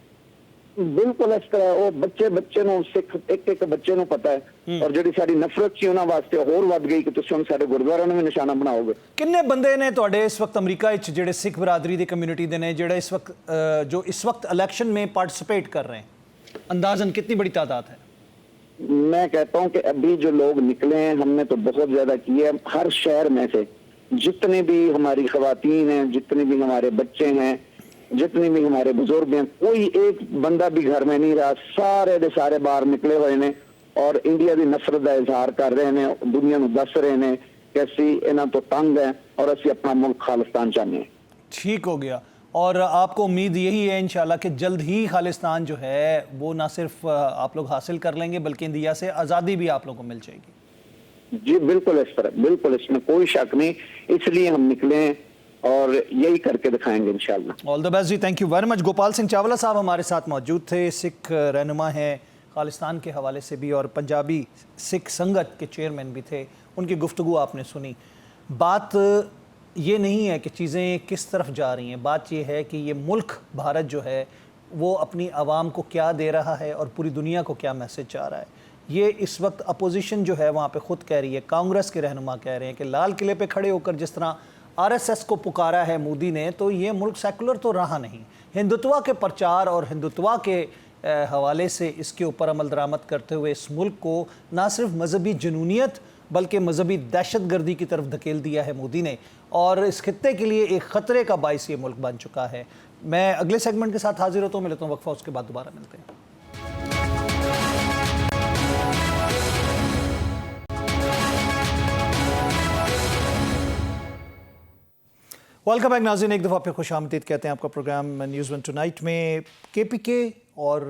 ਬਿਲਕੁਲ ਇਸ ਤਰ੍ਹਾਂ ਉਹ ਬੱਚੇ ਨੂੰ ਸਿੱਖ ਇੱਕ ਬੱਚੇ ਨੂੰ ਪਤਾ ਹੈ, ਔਰ ਜਿਹੜੀ ਸਾਡੀ ਨਫ਼ਰਤ ਸੀ ਉਹਨਾਂ ਵਾਸਤੇ ਹੋਰ ਵੱਧ ਗਈ ਕਿ ਤੁਸੀਂ ਹੁਣ ਸਾਡੇ ਗੁਰਦੁਆਰਿਆਂ ਨੂੰ ਵੀ ਨਿਸ਼ਾਨਾ ਬਣਾਓਗੇ। ਕਿੰਨੇ ਬੰਦੇ ਨੇ ਤੁਹਾਡੇ ਇਸ ਵਕਤ ਅਮਰੀਕਾ ਵਿੱਚ ਜਿਹੜੇ ਸਿੱਖ ਬਰਾਦਰੀ ਦੀ ਕम्युनिटी ਦੇ ਨੇ ਜਿਹੜੇ इस वक्त इलेक्शन में पार्टिसिपेट कर रहे हैं, अंदाजन कितनी बड़ी तादाद है? मैं कहता हूँ कि अभी जो लोग निकले हैं हमने तो बहुत ज्यादा किए है। हर शहर में से जितने भी हमारी खवातीन हैं, जितने भी हमारे बच्चे हैं, जितने भी हमारे बुजुर्ग हैं, कोई एक बंदा भी घर में नहीं रहा, सारे दे सारे बाहर निकले हुए ने और इंडिया की नफरत का इजहार कर रहे हैं, दुनिया को दस रहे हैं कि असी इन्हां तो तंग है और असी अपना मुल्क खालिस्तान चाहते हैं। ठीक हो गया, और आपको उम्मीद यही है इंशाल्लाह कि जल्द ही खालिस्तान जो है वो ना सिर्फ आप लोग हासिल कर लेंगे बल्कि इंडिया से आज़ादी भी आप लोगों को मिल जाएगी। जी बिल्कुल इस तरह, बिल्कुल इसमें कोई शक नहीं, इसलिए हम निकले हैं और यही करके दिखाएंगे इंशाल्लाह। ऑल द बेस्ट जी, thank you very much. Gopal Singh Chawla साहब हमारे साथ मौजूद थे, सिख रहनुमा हैं खालिस्तान के हवाले से भी और पंजाबी सिख संगत के चेयरमैन भी थे। उनकी गुफ्तगू आपने सुनी। बात ये नहीं है कि चीज़ें किस तरफ जा रही हैं, बात ये है कि ये मुल्क भारत जो है वो अपनी आवाम को क्या दे रहा है और पूरी दुनिया को क्या मैसेज जा रहा है। ये इस वक्त अपोजिशन जो है वहाँ पे ख़ुद कह रही है, कांग्रेस के रहनुमा कह रहे हैं कि लाल किले पे खड़े होकर जिस तरह आरएसएस को पुकारा है मोदी ने, तो ये मुल्क सेकुलर तो रहा नहीं। हिंदुत्वा के प्रचार और हिंदुत्वा के हवाले से इसके ऊपर अमल दरामद करते हुए इस मुल्क को ना सिर्फ मजहबी जुनूनियत बल्कि मजहबी दहशतगर्दी की तरफ धकेल दिया है मोदी ने, और इस खित्ते के लिए एक ख़तरे का बाइस ये मुल्क बन चुका है। मैं अगले सेगमेंट के साथ हाजिर होता हूँ, मिलता हूँ वक्फा, उसके बाद दोबारा मिलते हैं। वेलकम बैक नाज़रीन, एक दफ़ा फिर खुश आमदीद कहते हैं आपका प्रोग्राम न्यूज़ वन टुनाइट में। KPK और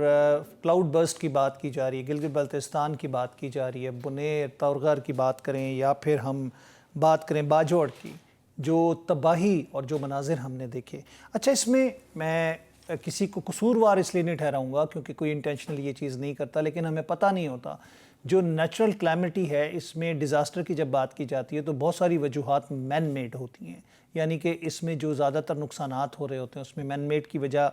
क्लाउड बर्स्ट की बात की जा रही है, गिलगित बल्तिस्तान की बात की जा रही है, बुनेर तौरगर की बात करें या फिर हम बात करें बाजौड़ की, जो तबाही और जो मनाजिर हमने देखे। अच्छा, इसमें मैं किसी को कसूरवार इसलिए नहीं ठहराऊँगा क्योंकि कोई इंटेंशनली ये चीज़ नहीं करता, लेकिन हमें पता नहीं होता जो नेचुरल क्लैमिटी है इसमें डिज़ास्टर की जब बात की जाती है तो बहुत सारी वजूहात मैन मेड होती हैं, यानी कि इसमें जो ज़्यादातर नुकसानात हो रहे होते हैं उसमें मैन मेड की वजह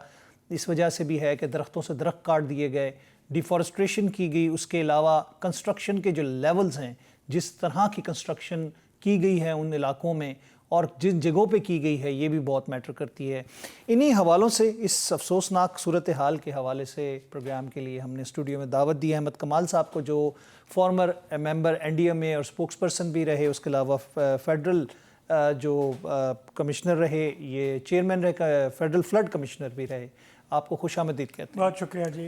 इस वजह से भी है कि दरख्तों से दरख्त काट दिए गए, डिफॉरेस्ट्रेशन की गई, उसके अलावा कंस्ट्रक्शन के जो लेवल्स हैं, जिस तरह की कंस्ट्रक्शन की गई है उन इलाकों में और जिन जगहों पे की गई है ये भी बहुत मैटर करती है। इन्हीं हवालों से, इस अफसोसनाक सूरत हाल के हवाले से प्रोग्राम के लिए हमने स्टूडियो में दावत दी है अहमद कमाल साहब को, जो फॉर्मर मेंबर NDMA और स्पोक्स पर्सन भी रहे, उसके अलावा फेडरल जो कमिश्नर रहे, ये चेयरमैन रहे, फेडरल फ्लड कमिश्नर भी रहे। आपको खुशामदीद कहते हैं। बहुत शुक्रिया जी।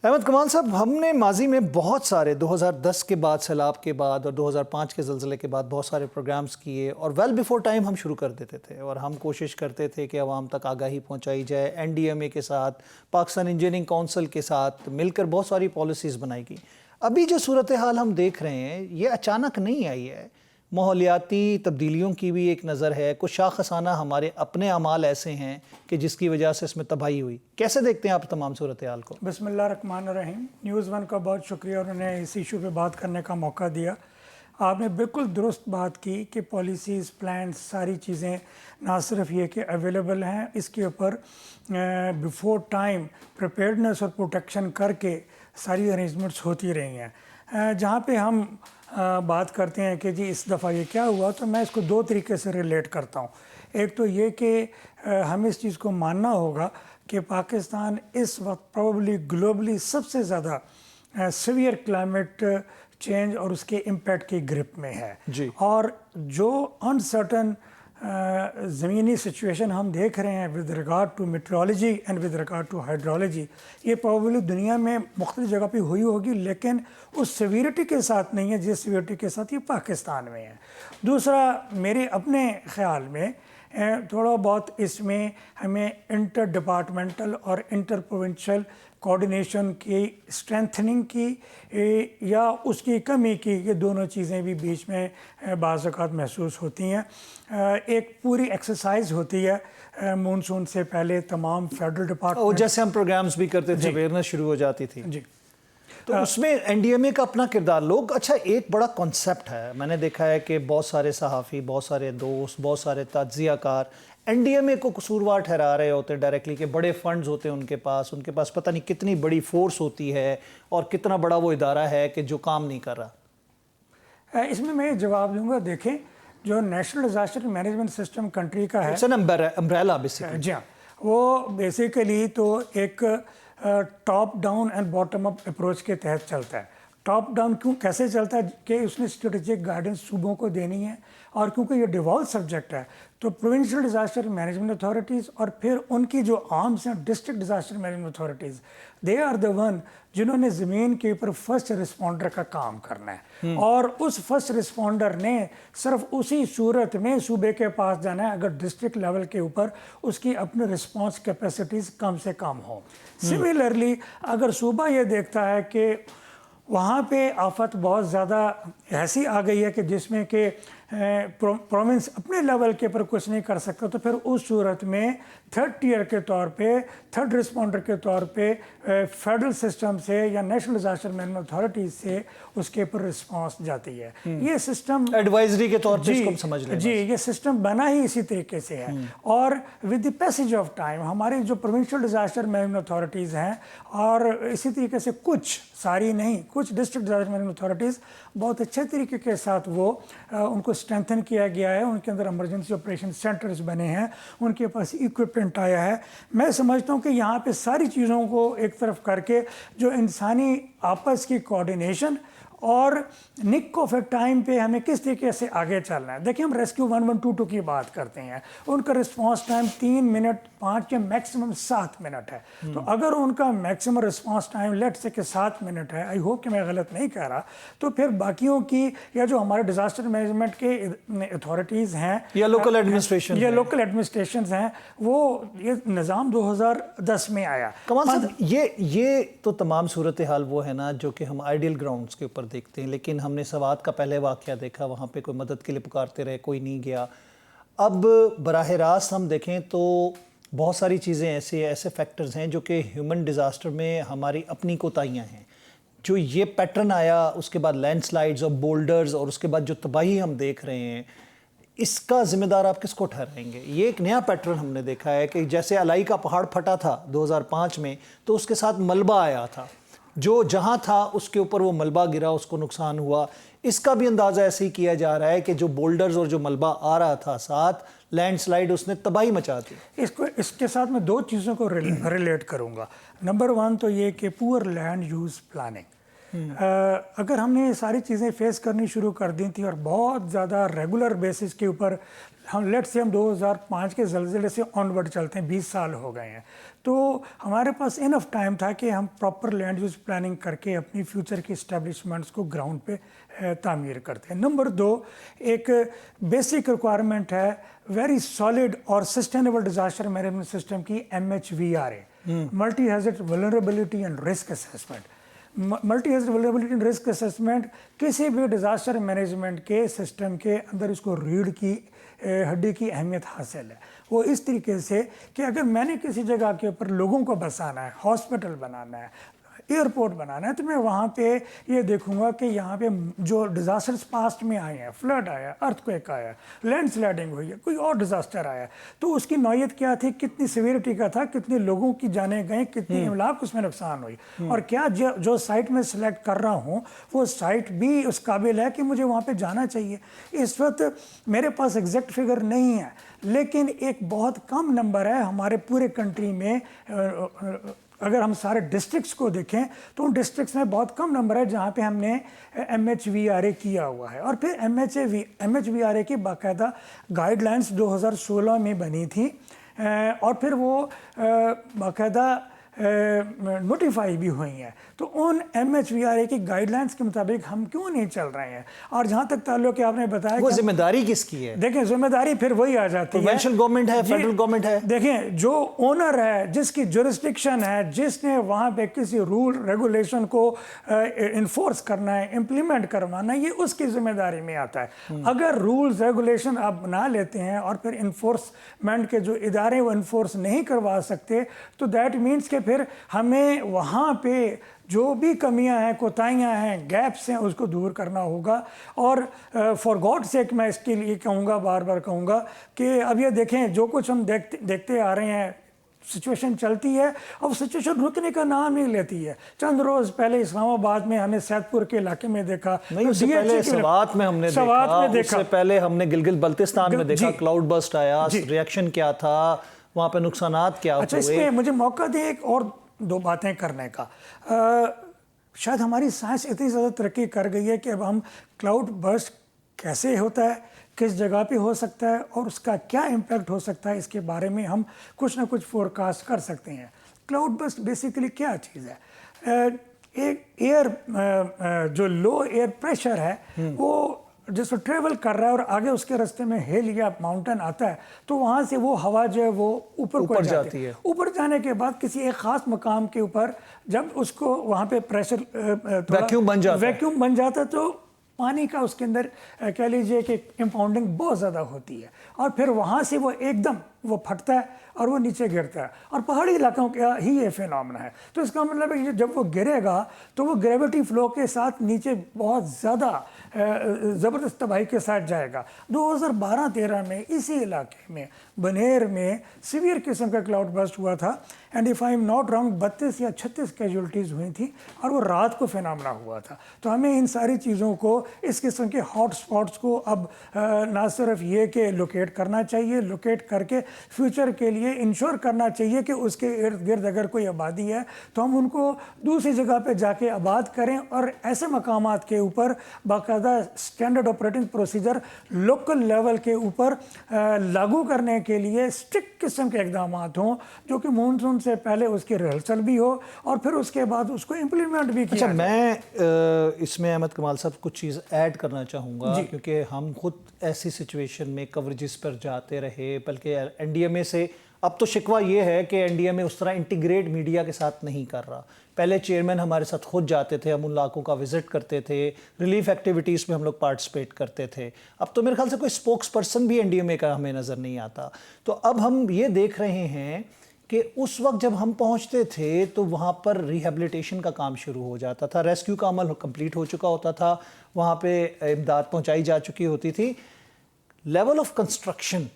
अहमद कमाल साहब, हमने माजी में बहुत सारे 2010 के बाद, सैलाब के बाद और 2005 के ज़लज़ले के बाद बहुत सारे प्रोग्राम्स किए और वेल बिफोर टाइम हम शुरू कर देते थे और हम कोशिश करते थे कि आवाम तक आगाही पहुंचाई जाए। NDMA के साथ, पाकिस्तान इंजीनियरिंग काउंसिल के साथ मिलकर बहुत सारी पॉलिसीज़ बनाई गई। अभी जो सूरत हाल हम देख रहे हैं ये अचानक नहीं आई है, माहौलियाती तब्दीलियों की भी एक नज़र है, कुछ शाखसाना हमारे अपने अमाल ऐसे हैं कि जिसकी वजह से इसमें तबाही हुई। कैसे देखते हैं आप तमाम सूरत हाल को? बिस्मिल्लाहिर्रहमानिर्रहीम। न्यूज़ वन का बहुत शुक्रिया, उन्होंने इस इशू पे बात करने का मौका दिया। आपने बिल्कुल दुरुस्त बात की कि पॉलिसीज़, प्लान, सारी चीज़ें ना सिर्फ ये कि अवेलेबल हैं, इसके ऊपर बिफोर टाइम प्रिपेयर्डनेस और प्रोटेक्शन करके सारी अरेंजमेंट्स होती रही हैं। जहाँ पे हम बात करते हैं कि जी इस दफ़ा ये क्या हुआ, तो मैं इसको दो तरीके से रिलेट करता हूँ। एक तो ये कि हमें इस चीज़ को मानना होगा कि पाकिस्तान इस वक्त प्रोबेबली ग्लोबली सबसे ज़्यादा सीवियर क्लाइमेट चेंज और उसके इम्पैक्ट की ग्रिप में है जी। और जो अनसर्टन ज़मीनी सिचुएशन हम देख रहे हैं with regard to metrology and with regard to hydrology, ये प्रोबेबली दुनिया में मुख्तलिफ जगह पे हुई होगी, लेकिन उस सीवियरिटी के साथ नहीं है जिस सीवियरिटी के साथ ये पाकिस्तान में है। दूसरा, मेरे अपने ख्याल में थोड़ा बहुत इसमें हमें इंटर डिपार्टमेंटल और इंटर प्रोविंशियल कोऑर्डिनेशन की स्ट्रेंथनिंग की या उसकी कमी की, ये दोनों चीज़ें भी बीच में बाज़ औक़ात महसूस होती हैं। एक पूरी एक्सरसाइज होती है मानसून से पहले तमाम फेडरल डिपार्टमेंट, जैसे हम प्रोग्राम्स भी करते थे, अवेयरनेस शुरू हो जाती थी जी, तो उसमें एनडीएमए का अपना किरदार लोग, अच्छा एक बड़ा कॉन्सेप्ट है, मैंने देखा है कि बहुत सारे सहाफ़ी, बहुत सारे दोस्त, बहुत सारे तज्ज़ियाकार एनडीएमए को कसूरवार ठहरा रहे होते हैं डायरेक्टली कि बड़े फंड्स होते हैं उनके पास पता नहीं कितनी बड़ी फोर्स होती है और कितना बड़ा वो इदारा है कि जो काम नहीं कर रहा। इसमें मैं जवाब दूंगा। देखें, जो national disaster management system country का है, इट्स एन अम्ब्रेला बेसिकली। जी हाँ, वो बेसिकली तो एक top down and bottom up approach के तहत चलता है। टॉप डाउन क्यों कैसे चलता है कि उसने स्ट्रेटेजिक गाइडेंस सूबों को देनी है, और क्योंकि ये डिवॉल्व सब्जेक्ट है तो प्रोविंशियल डिजास्टर मैनेजमेंट अथॉरिटीज़ और फिर उनकी जो आर्म्स हैं district disaster management authorities, they are the one जिन्होंने ज़मीन के ऊपर फर्स्ट रिस्पॉन्डर का काम करना है। और उस फर्स्ट रिस्पॉन्डर ने सिर्फ उसी सूरत में सूबे के पास जाना है अगर डिस्ट्रिक्ट लेवल के ऊपर उसकी अपनी रिस्पॉन्स कैपेसिटीज़ कम से कम हो। सिमिलरली अगर सूबा ये देखता है कि वहाँ पे आफत बहुत ज़्यादा ऐसी आ गई है कि जिसमें कि प्रोविंस अपने लेवल के पर कुछ नहीं कर सकता, तो फिर उस सूरत में थर्ड टियर के तौर पे, थर्ड रिस्पॉन्डर के तौर पे फेडरल सिस्टम से या नेशनल डिजास्टर मैनेजमेंट अथॉरिटीज से उसके ऊपर रिस्पांस जाती है। ये सिस्टम एडवाइजरी के तौर पे इसको हम समझ लें। जी, ये सिस्टम बना ही इसी तरीके से है। और with the passage of time हमारे जो प्रोविंशियल डिजास्टर मैनेजमेंट अथॉरिटीज़ हैं और इसी तरीके से कुछ, सारी नहीं, कुछ डिस्ट्रिक्ट डिजास्टर मैनेजमेंट अथॉरिटीज़ बहुत अच्छे तरीके के साथ वो उनको स्ट्रेंथन किया गया है, उनके अंदर इमरजेंसी ऑपरेशन सेंटर्स बने हैं, उनके पास इक्विपमेंट आया है। मैं समझता हूँ कि यहाँ पे सारी चीज़ों को एक तरफ करके जो इंसानी आपस की कोऑर्डिनेशन और निक ऑफ ए टाइम पे हमें किस तरीके से आगे चलना है। देखिए, हम रेस्क्यू 1122 की बात करते हैं, उनका रिस्पांस टाइम 3 मिनट 5 या मैक्सिमम 7 मिनट है। तो अगर उनका मैक्सिमम रिस्पांस टाइम लेट से कि 7 मिनट है, आई होप कि मैं गलत नहीं कह रहा, तो फिर बाकियों की या जो हमारे डिजास्टर मैनेजमेंट के अथॉरिटीज़ हैं या लोकल एडमिनिस्ट्रेशन हैं, वो ये निज़ाम 2010 में आया। कमाल साहब, ये तो तमाम सूरत हाल वो है ना जो कि हम आइडियल ग्राउंड्स के ऊपर देखते हैं, लेकिन हमने सवात का पहले वाक़या देखा, वहाँ पे कोई मदद के लिए पुकारते रहे, कोई नहीं गया। अब बराह रास्त हम देखें तो बहुत सारी चीज़ें ऐसे फैक्टर्स हैं जो कि ह्यूमन डिज़ास्टर में हमारी अपनी कोताहियाँ हैं। जो ये पैटर्न आया, उसके बाद लैंडस्लाइड्स और बोल्डर्स, और उसके बाद जो तबाही हम देख रहे हैं, इसका जिम्मेदार आप किसको ठहराएंगे? ये एक नया पैटर्न हमने देखा है कि जैसे अलाई का पहाड़ फटा था 2005 में, तो उसके साथ मलबा आया था, जो जहाँ था उसके ऊपर वो मलबा गिरा, उसको नुकसान हुआ। इसका भी अंदाज़ा ऐसे ही किया जा रहा है कि जो बोल्डर्स और जो मलबा आ रहा था साथ, लैंडस्लाइड, उसने तबाही मचा दी। इसके साथ मैं दो चीज़ों को रिलेट करूँगा। नंबर 1 तो ये कि पुअर लैंड यूज़ प्लानिंग। अगर हमने ये सारी चीज़ें फेस करनी शुरू कर दी थी और बहुत ज़्यादा रेगुलर बेसिस के ऊपर हम लेट से हम 2005 के ज़लज़ले से ऑनवर्ड चलते हैं, 20 साल हो गए हैं, तो हमारे पास इनफ टाइम था कि हम प्रॉपर लैंड यूज़ प्लानिंग करके अपनी फ्यूचर की इस्टेब्लिशमेंट्स को ग्राउंड पे तामीर करते हैं। नंबर 2, एक बेसिक रिक्वायरमेंट है वेरी सॉलिड और सस्टेनेबल डिजास्टर मैनेजमेंट सिस्टम की MHVRA, multi hazard vulnerability and risk assessment. Multi hazard vulnerability and risk assessment किसी भी डिजास्टर मैनेजमेंट के सिस्टम के अंदर इसको रीढ़ की हड्डी की अहमियत हासिल है। वो इस तरीके से कि अगर मैंने किसी जगह के ऊपर लोगों को बसाना है, हॉस्पिटल बनाना है, एयरपोर्ट बनाना है, तो मैं वहाँ पे ये देखूंगा कि यहाँ पे जो डिज़ास्टर्स पास्ट में आए हैं, फ्लड आया, अर्थक्वेक आया, लैंडस्लाइडिंग हुई है, कोई और डिज़ास्टर आया, तो उसकी नौयत क्या थी, कितनी सीवियरिटी का था, कितने लोगों की जाने गए, कितनी इमलाक उसमें नुकसान हुई, और क्या जो साइट में सिलेक्ट कर रहा हूँ वो साइट भी उस काबिल है कि मुझे वहाँ पर जाना चाहिए। इस वक्त मेरे पास एग्जैक्ट फिगर नहीं है, लेकिन एक बहुत कम नंबर है हमारे पूरे कंट्री में। अगर हम सारे डिस्ट्रिक्ट्स को देखें तो उन डिस्ट्रिक्ट्स में बहुत कम नंबर है जहाँ पे हमने MHVRA किया हुआ है। और फिर MHVRA की बाकायदा गाइडलाइंस 2016 में बनी थी, और फिर वो बाकायदा नोटिफाई भी हुई हैं, तो उन MHVRA की गाइडलाइंस के मुताबिक हम क्यों नहीं चल रहे हैं? और जहाँ तक ताल्लुक है, आपने बताया वो कि जिम्मेदारी किसकी है? देखें, जिम्मेदारी फिर वही आ जाती है, प्रोविंशियल गवर्नमेंट है, जी, फेडरल गवर्नमेंट है। देखें, जो ओनर है, जिसकी जुरिस्डिक्शन है, जिसने वहाँ पे किसी रूल रेगुलेशन को इन्फोर्स करना है, इम्प्लीमेंट करवाना है, ये उसकी जिम्मेदारी में आता है। अगर रूल्स रेगुलेशन आप बना लेते हैं और फिर इन्फोर्समेंट के जो इदारे वो इन्फोर्स नहीं करवा सकते, तो दैट मीन्स कि फिर हमें वहाँ पे जो भी कमियां हैं, कोताहियां हैं, गैप्स हैं, उसको दूर करना होगा। और फॉर गॉड सेक मैं इसके लिए कहूँगा, बार बार कहूँगा कि अब ये देखें, जो कुछ हम देखते आ रहे हैं, सिचुएशन चलती है, अब सिचुएशन रुकने का नाम नहीं लेती है। चंद रोज पहले इस्लामाबाद में हमने सैदपुर के इलाके में देखा, नहीं, उससे पहले सवात में हमने देखा, उससे पहले हमने गिलगित बल्तिस्तान में देखा, क्लाउड बस्ट आया, रिएक्शन क्या था, वहाँ पे नुकसानात क्या हुए। अच्छा, इसमें मुझे मौका दे एक और दो बातें करने का। शायद हमारी साइंस इतनी ज़्यादा तरक्की कर गई है कि अब हम क्लाउड बर्स्ट कैसे होता है, किस जगह पे हो सकता है और उसका क्या इम्पैक्ट हो सकता है, इसके बारे में हम कुछ ना कुछ फोरकास्ट कर सकते हैं। क्लाउड बर्स्ट बेसिकली क्या चीज़ है? एक एयर जो लो एयर प्रेशर है वो जिसको ट्रेवल कर रहा है और आगे उसके रास्ते में हिल या माउंटेन आता है, तो वहाँ से वो हवा जो है वो ऊपर जाती है। ऊपर जाने के बाद किसी एक ख़ास मकाम के ऊपर जब उसको वहाँ पे प्रेशर वैक्यूम बन जाता है, तो पानी का उसके अंदर कह लीजिए कि इंपाउंडिंग बहुत ज़्यादा होती है और फिर वहाँ से वो एकदम वो फटता है और वो नीचे गिरता है। और पहाड़ी इलाकों का ही ये फिनोमेना है। तो इसका मतलब है कि जब वो गिरेगा तो वो ग्रेविटी फ्लो के साथ नीचे बहुत ज़्यादा ज़बरदस्त तबाही के साथ जाएगा। 2012-13 में इसी इलाके में बनेर में सीवियर किस्म का क्लाउड बर्स्ट हुआ था and if I am not wrong 32 या 36 कैजुअल्टीज़ हुई थी और वो रात को फिनोमेना हुआ था। तो हमें इन सारी चीज़ों को, इस किस्म के हॉट स्पॉट्स को अब ना सिर्फ ये कि लोकेट करना चाहिए, लोकेट करके फ्यूचर के लिए इंश्योर करना चाहिए कि उसके इर्द गिर्द अगर कोई आबादी है तो हम उनको दूसरी जगह पे जाके आबाद करें और ऐसे मकामात के ऊपर बाकायदा standard operating procedure local level के ऊपर लागू करने के लिए स्ट्रिक्ट किस्म के इकदाम हों, जो कि मानसून से पहले उसकी रिहर्सल भी हो और फिर उसके बाद उसको इम्प्लीमेंट भी किया। अच्छा, मैं इसमें अहमद कमाल साहब कुछ चीज़ ऐड करना चाहूँगा, क्योंकि हम खुद ऐसी सिचुएशन में कवरेजेस पर जाते रहे, बल्कि NDMA से अब तो शिकवा ये है कि NDMA उस तरह इंटीग्रेट मीडिया के साथ नहीं कर रहा। पहले चेयरमैन हमारे साथ खुद जाते थे, हम उन इलाकों का विजिट करते थे, रिलीफ एक्टिविटीज़ में हम लोग पार्टिसिपेट करते थे। अब तो मेरे ख्याल से कोई स्पोक्स पर्सन भी NDMA का हमें नज़र नहीं आता। तो अब हम ये देख रहे हैं कि उस वक्त जब हम पहुंचते थे तो वहाँ पर रिहेबिलिटेशन का काम शुरू हो जाता था, रेस्क्यू का अमल कंप्लीट हो चुका होता था, वहाँ पे इमदाद पहुँचाई जा चुकी होती थी। लेवल ऑफ कंस्ट्रक्शन,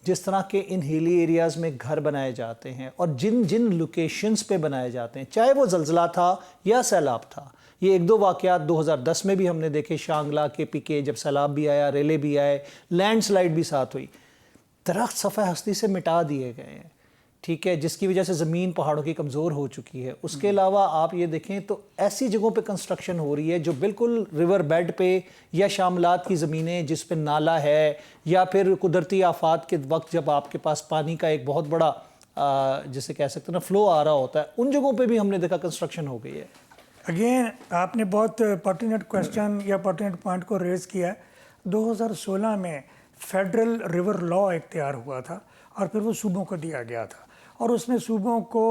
जिस तरह के इन हिली एरियाज़ में घर बनाए जाते हैं और जिन जिन लोकेशंस पे बनाए जाते हैं, चाहे वो ज़लज़ला था या सैलाब था, ये एक दो वाक़यात 2010 में भी हमने देखे, शांगला KPK जब सैलाब भी आया, रेले भी आए, लैंडस्लाइड भी साथ हुई, दरख्त सफ़े हस्ती से मिटा दिए गए हैं, ठीक है, जिसकी वजह से ज़मीन पहाड़ों की कमज़ोर हो चुकी है। उसके अलावा आप ये देखें तो ऐसी जगहों पे कंस्ट्रक्शन हो रही है जो बिल्कुल रिवर बेड पे या शामलात की ज़मीनें जिस पे नाला है, या फिर कुदरती आफात के वक्त जब आपके पास पानी का एक बहुत बड़ा जिसे कह सकते हैं ना फ्लो आ रहा होता है, उन जगहों पे भी हमने देखा कंस्ट्रक्शन हो गई है। अगेन आपने बहुत पर्टिनेंट क्वेश्चन या पर्टिनेंट पॉइंट को रेज़ किया है। 2016 में फेडरल रिवर लॉ एक तैयार हुआ था और फिर वो सूबों को दिया गया था और उसने सूबों को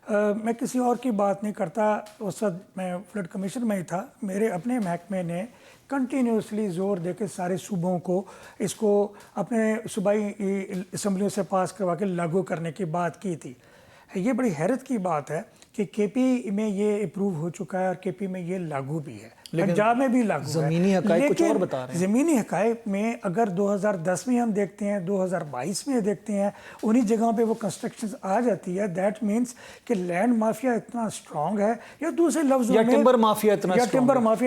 मैं किसी और की बात नहीं करता, उस वक्त मैं फ्लड कमीशन में ही था, मेरे अपने महकमे ने कंटिन्यूसली ज़ोर दे के सारे सूबों को इसको अपने सूबाई असम्बलियों से पास करवा के लागू करने की बात की थी। ये बड़ी हैरत की बात है कि KP में ये अप्रूव हो चुका है और KP में ये लागू भी है, पंजाब में भी लागू है। ज़मीनी हक़ाइक़ कुछ और बता रहे हैं। ज़मीनी हक़ाइक़ में अगर 2010 में हम देखते हैं, 2022 में देखते हैं, उन्हीं जगहों पे वो कंस्ट्रक्शन आ जाती है, दैट मीन्स कि लैंड माफिया इतना स्ट्रॉन्ग है, या दूसरे लफ्ज़ों में टिम्बर माफिया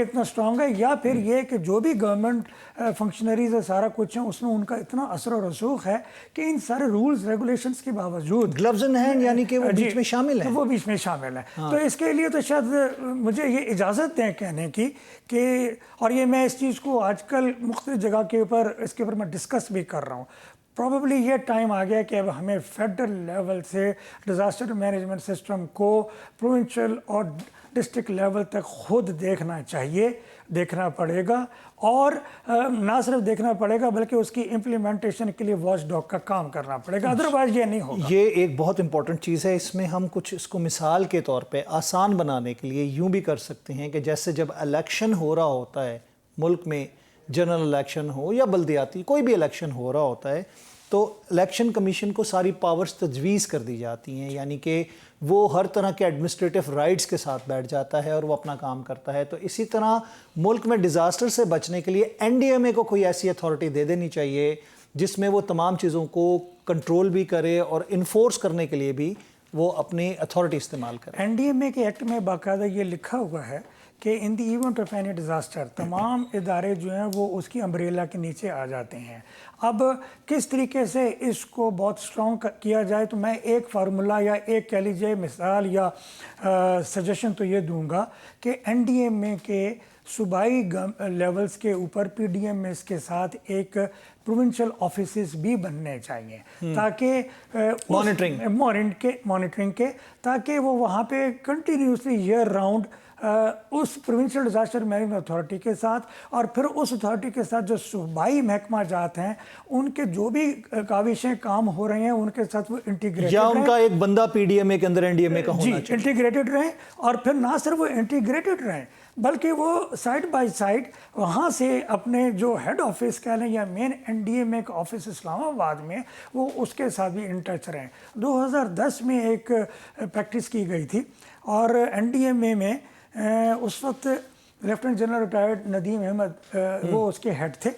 इतना स्ट्रॉन्ग है, या फिर ये कि जो भी गवर्नमेंट फंक्शनरीज है सारा कुछ है उसमें उनका इतना असर और रसूख है कि इन सारे रूल्स रेगुलेशंस के बावजूद ग्लव्स इन हैंड यानी कि वो बीच में शामिल है, वो बीच में शामिल है। तो इसके लिए तो शायद मुझे ये इजाज़त दें कहने की कि, और ये मैं इस चीज़ को आजकल मुख्तलिफ जगह के ऊपर इसके ऊपर मैं डिस्कस भी कर रहा हूँ, प्रॉबेबली ये टाइम आ गया कि अब हमें फेडरल लेवल से डिज़ास्टर मैनेजमेंट सिस्टम को प्रोविंशियल और डिस्ट्रिक्ट लेवल तक खुद देखना चाहिए, देखना पड़ेगा, और ना सिर्फ देखना पड़ेगा बल्कि उसकी इम्प्लीमेंटेशन के लिए वॉच डॉग का काम करना पड़ेगा, अदरवाइज ये नहीं होगा। ये एक बहुत इंपॉर्टेंट चीज़ है। इसमें हम कुछ इसको मिसाल के तौर पे आसान बनाने के लिए यूं भी कर सकते हैं कि जैसे जब इलेक्शन हो रहा होता है मुल्क में, जनरल इलेक्शन हो या बल्दियाती कोई भी इलेक्शन हो रहा होता है, तो इलेक्शन कमीशन को सारी पावर्स तजवीज़ कर दी जाती हैं, यानी कि वो हर तरह के एडमिनिस्ट्रेटिव राइट्स के साथ बैठ जाता है और वो अपना काम करता है। तो इसी तरह मुल्क में डिज़ास्टर से बचने के लिए एनडीएमए को कोई ऐसी अथॉरिटी दे देनी चाहिए जिसमें वो तमाम चीज़ों को कंट्रोल भी करे और इन्फोर्स करने के लिए भी वो अपनी अथॉरिटी इस्तेमाल करे। एनडीएमए के एक्ट में बाकायदा ये लिखा हुआ है कि in the event of any disaster तमाम इदारे जो हैं वो उसकी अम्ब्रेला के नीचे आ जाते हैं। अब किस तरीके से इसको बहुत स्ट्रॉन्ग किया जाए, तो मैं एक फार्मूला या एक कह लीजिए मिसाल या सजेशन तो ये दूंगा कि एनडीएमए के सूबाई लेवल्स के ऊपर पीडीएमएस के साथ एक प्रोविंशियल ऑफिसेस भी बनने चाहिए ताकि मॉनिटरिंग के ताकि वो वहाँ पे कंटिन्यूसली ईयर राउंड उस प्रोविंशियल डिज़ास्टर मैनेजमेंट अथॉरिटी के साथ और फिर उस अथॉरिटी के साथ जो सूबाई महकमा जात हैं उनके जो भी काविशें काम हो रहे हैं उनके साथ वो इंटीग्रेटेड या उनका एक बंदा पीडीएमए के अंदर एनडीएमए का होना चाहिए, इंटीग्रेटेड रहें। और फिर ना सिर्फ वो इंटीग्रेटेड रहें बल्कि वो साइड बाय साइड वहाँ से अपने जो हेड ऑफिस कह लें या मेन एनडीएमए का ऑफिस इस्लामाबाद में, वो उसके साथ भी इन टच रहें। 2010 में एक प्रैक्टिस की गई थी और एनडीएमए में उस वक्त lieutenant general retired Nadeem Ahmed वो उसके हेड थे,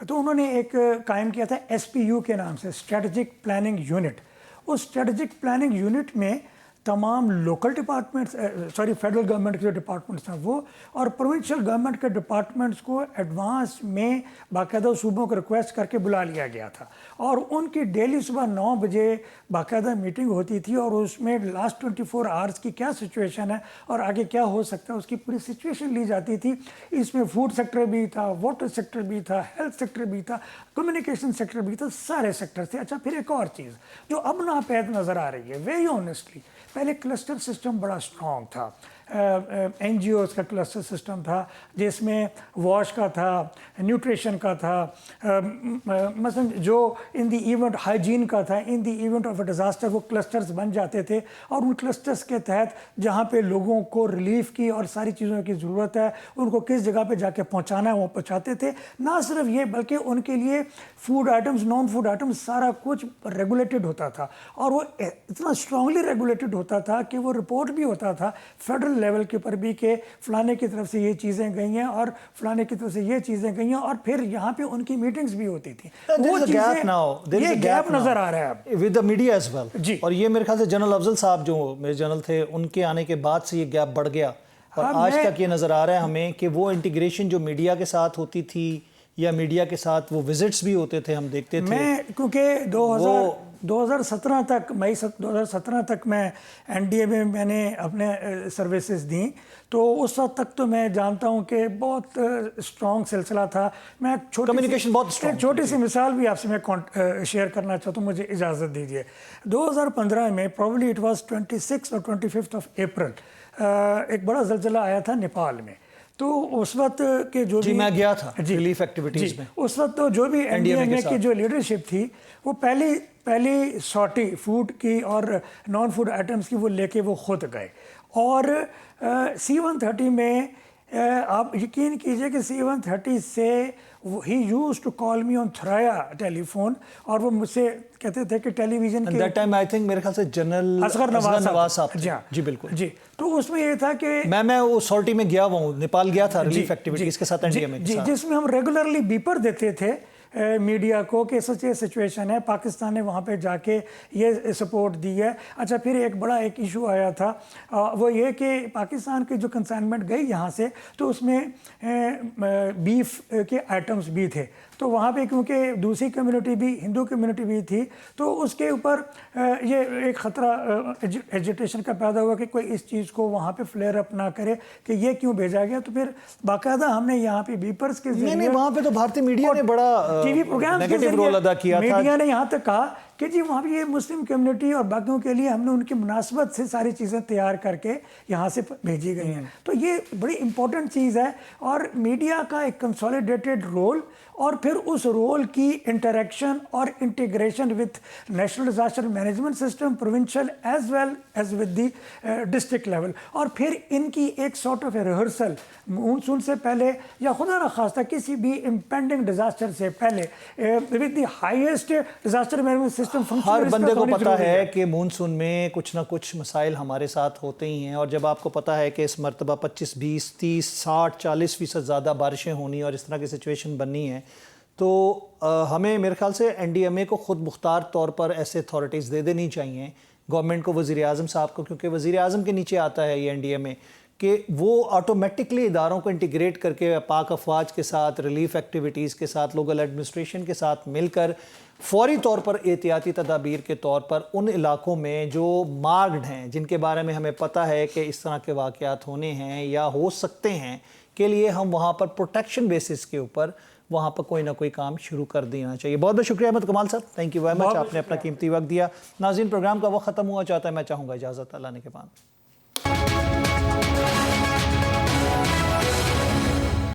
तो उन्होंने एक कायम किया था एसपीयू के नाम से, स्ट्रेटजिक प्लानिंग यूनिट। उस स्ट्रेटजिक प्लानिंग यूनिट में तमाम लोकल डिपार्टमेंट्स फेडरल गवर्नमेंट के जो डिपार्टमेंट्स हैं वो और प्रोविंशियल गवर्नमेंट के डिपार्टमेंट्स को एडवांस में बाकायदा सूबों को रिक्वेस्ट करके बुला लिया गया था और उनकी डेली सुबह 9 बजे बाकायदा मीटिंग होती थी और उसमें लास्ट 24 आवर्स की क्या सिचुएशन है और आगे क्या हो सकता है उसकी पूरी सिचुएशन ली जाती थी। इसमें फूड सेक्टर भी था, वाटर सेक्टर भी था, हेल्थ सेक्टर भी था, कम्युनिकेशन सेक्टर भी था, सारे सेक्टर थे। अच्छा, फिर एक और चीज़ जो अब नापैद नज़र आ रही है, वेरी ऑनेस्टली, पहले क्लस्टर सिस्टम बड़ा स्ट्रॉन्ग था, एनजीओज़ का क्लस्टर सिस्टम था जिसमें वॉश का था, न्यूट्रिशन का था, मसलन जो इन द इवेंट हाइजीन का था, in the event of a disaster वो क्लस्टर्स बन जाते थे और उन क्लस्टर्स के तहत जहाँ पे लोगों को रिलीफ की और सारी चीज़ों की ज़रूरत है उनको किस जगह पे जाके पहुँचाना है वो पहुँचाते थे। ना सिर्फ ये बल्कि उनके लिए food items, non food items सारा कुछ रेगुलेटेड होता था और वो इतना स्ट्रांगली रेगुलेटेड होता था कि वो रिपोर्ट भी होता था फेडरल लेवल के ऊपर भी कि फलाने की तरफ से ये चीज़ें गई हैं और फलाने की तरफ से ये चीज़ें गई हैं और फिर यहाँ पे उनकी मीटिंग्स भी होती थी। वो चीज़ें ये गैप नज़र आ रहा है अब with the media as well जी। और ये मेरे ख्याल से जनरल अफजल साहब जो मेरे जनरल थे उनके आने के बाद से ये गैप बढ़ गया और आज तक ये नज़र आ रहा है हमें कि वो इंटीग्रेशन जो मीडिया के साथ होती थी या मीडिया के साथ वो विजिट्स भी होते थे, हम देखते थे। मैं क्योंकि 2017 तक, मई 2017 तक मैं एनडीएमए में मैंने अपने सर्विसेज दी, तो उस वक्त तक तो मैं जानता हूं कि बहुत स्ट्रॉन्ग सिलसिला था। मैं कम्युनिकेशन बहुत स्ट्रॉन्ग। एक छोटी सी मिसाल भी आपसे मैं शेयर करना चाहता हूँ, मुझे इजाज़त दीजिए। 2015 में प्रॉब्ली इट वाज 26 और 25 ऑफ अप्रैल एक बड़ा ज़लज़ला आया था नेपाल में। तो उस वक्त के जो जी मैं गया था रिलीफ एक्टिविटीज़ में, उस वक्त तो जो भी एनडीएमए की जो लीडरशिप थी वो पहली सॉर्टी फूड की और नॉन फूड आइटम्स की वो लेके वो खुद गए और C-130 में आप यकीन कीजिए कि C-130 से ही used to call me on Thuraya telephone और वो मुझसे कहते थे कि टेलीविजन के दैट टाइम आई थिंक मेरे ख्याल से जनरल असगर नवाज साहब जी बिल्कुल जी। तो उसमें ये था कि मैं वो सॉर्टी में गया हुआ हूँ, नेपाल गया था रिलीफ एक्टिविटीज़ के साथ एनडीएमए के साथ, जिसमें हम रेगुलरली बीपर देते थे मीडिया को कि सच ये सिचुएशन है, पाकिस्तान ने वहाँ पे जाके ये सपोर्ट दी है। अच्छा, फिर एक बड़ा एक इशू आया था वो ये कि पाकिस्तान की जो कंसाइनमेंट गई यहाँ से तो उसमें बीफ के आइटम्स भी थे, तो वहाँ पे क्योंकि दूसरी कम्युनिटी भी, हिंदू कम्युनिटी भी थी, तो उसके ऊपर ये एक ख़तरा एजिटेशन का पैदा हुआ कि कोई इस चीज़ को वहाँ पे फ्लेयर अप ना करे कि ये क्यों भेजा गया। तो फिर बाकायदा हमने यहाँ पे बीपर्स के नहीं वहाँ पे तो भारतीय मीडिया ने बड़ा टीवी प्रोग्राम नेगेटिव रोल अदा किया था। मीडिया ने यहाँ तक कहा कि जी वहाँ भी ये मुस्लिम कम्युनिटी और बाकियों के लिए हमने उनकी मुनासबत से सारी चीज़ें तैयार करके यहाँ से भेजी गई हैं। तो ये बड़ी इंपॉर्टेंट चीज़ है और मीडिया का एक कंसोलिडेटेड रोल और फिर उस रोल की इंटरेक्शन और integration with national disaster management system, provincial as well as with the district level, और फिर इनकी एक सॉर्ट ऑफ रिहर्सल मानसून से पहले या खुदा न खास्ता किसी भी इम्पेंडिंग डिजास्टर से पहले with the highest disaster management system. हर बंदे को पता है कि मानसून में कुछ ना कुछ मसाइल हमारे साथ होते ही हैं, और जब आपको पता है कि इस मरतबा 25, 20, 30, 60, 40% ज़्यादा बारिशें होनी और इस तरह की सिचुएशन बननी है, तो हमें मेरे ख्याल से NDMA को ख़ुद मुख्तार तौर पर ऐसे अथॉरिटीज़ दे देनी चाहिए गवर्नमेंट को, वज़ीर आज़म साहब को, क्योंकि वज़ीर आज़म के नीचे आता है ये NDMA, कि वो ऑटोमेटिकली इदारों को इंटीग्रेट करके पाक अफवाज के साथ, रिलीफ एक्टिविटीज़ के साथ, लोकल एडमिनिस्ट्रेशन के साथ मिलकर फौरी तौर पर एहतियाती तदाबीर के तौर पर उन इलाकों में जो मार्ग्ड हैं, जिनके बारे में हमें पता है कि इस तरह के वाक़यात होने हैं या हो सकते हैं, के लिए हम वहाँ पर प्रोटेक्शन बेसिस के ऊपर वहाँ पर कोई ना कोई काम शुरू कर देना चाहिए। बहुत बहुत शुक्रिया अहमद कमाल साहब, थैंक यू वेरी मच, आपने अपना कीमती वक्त दिया। नाज़रीन, प्रोग्राम का वक्त ख़त्म हुआ, चाहता है मैं चाहूँगा इजाज़त अल्लाह ने के बाद।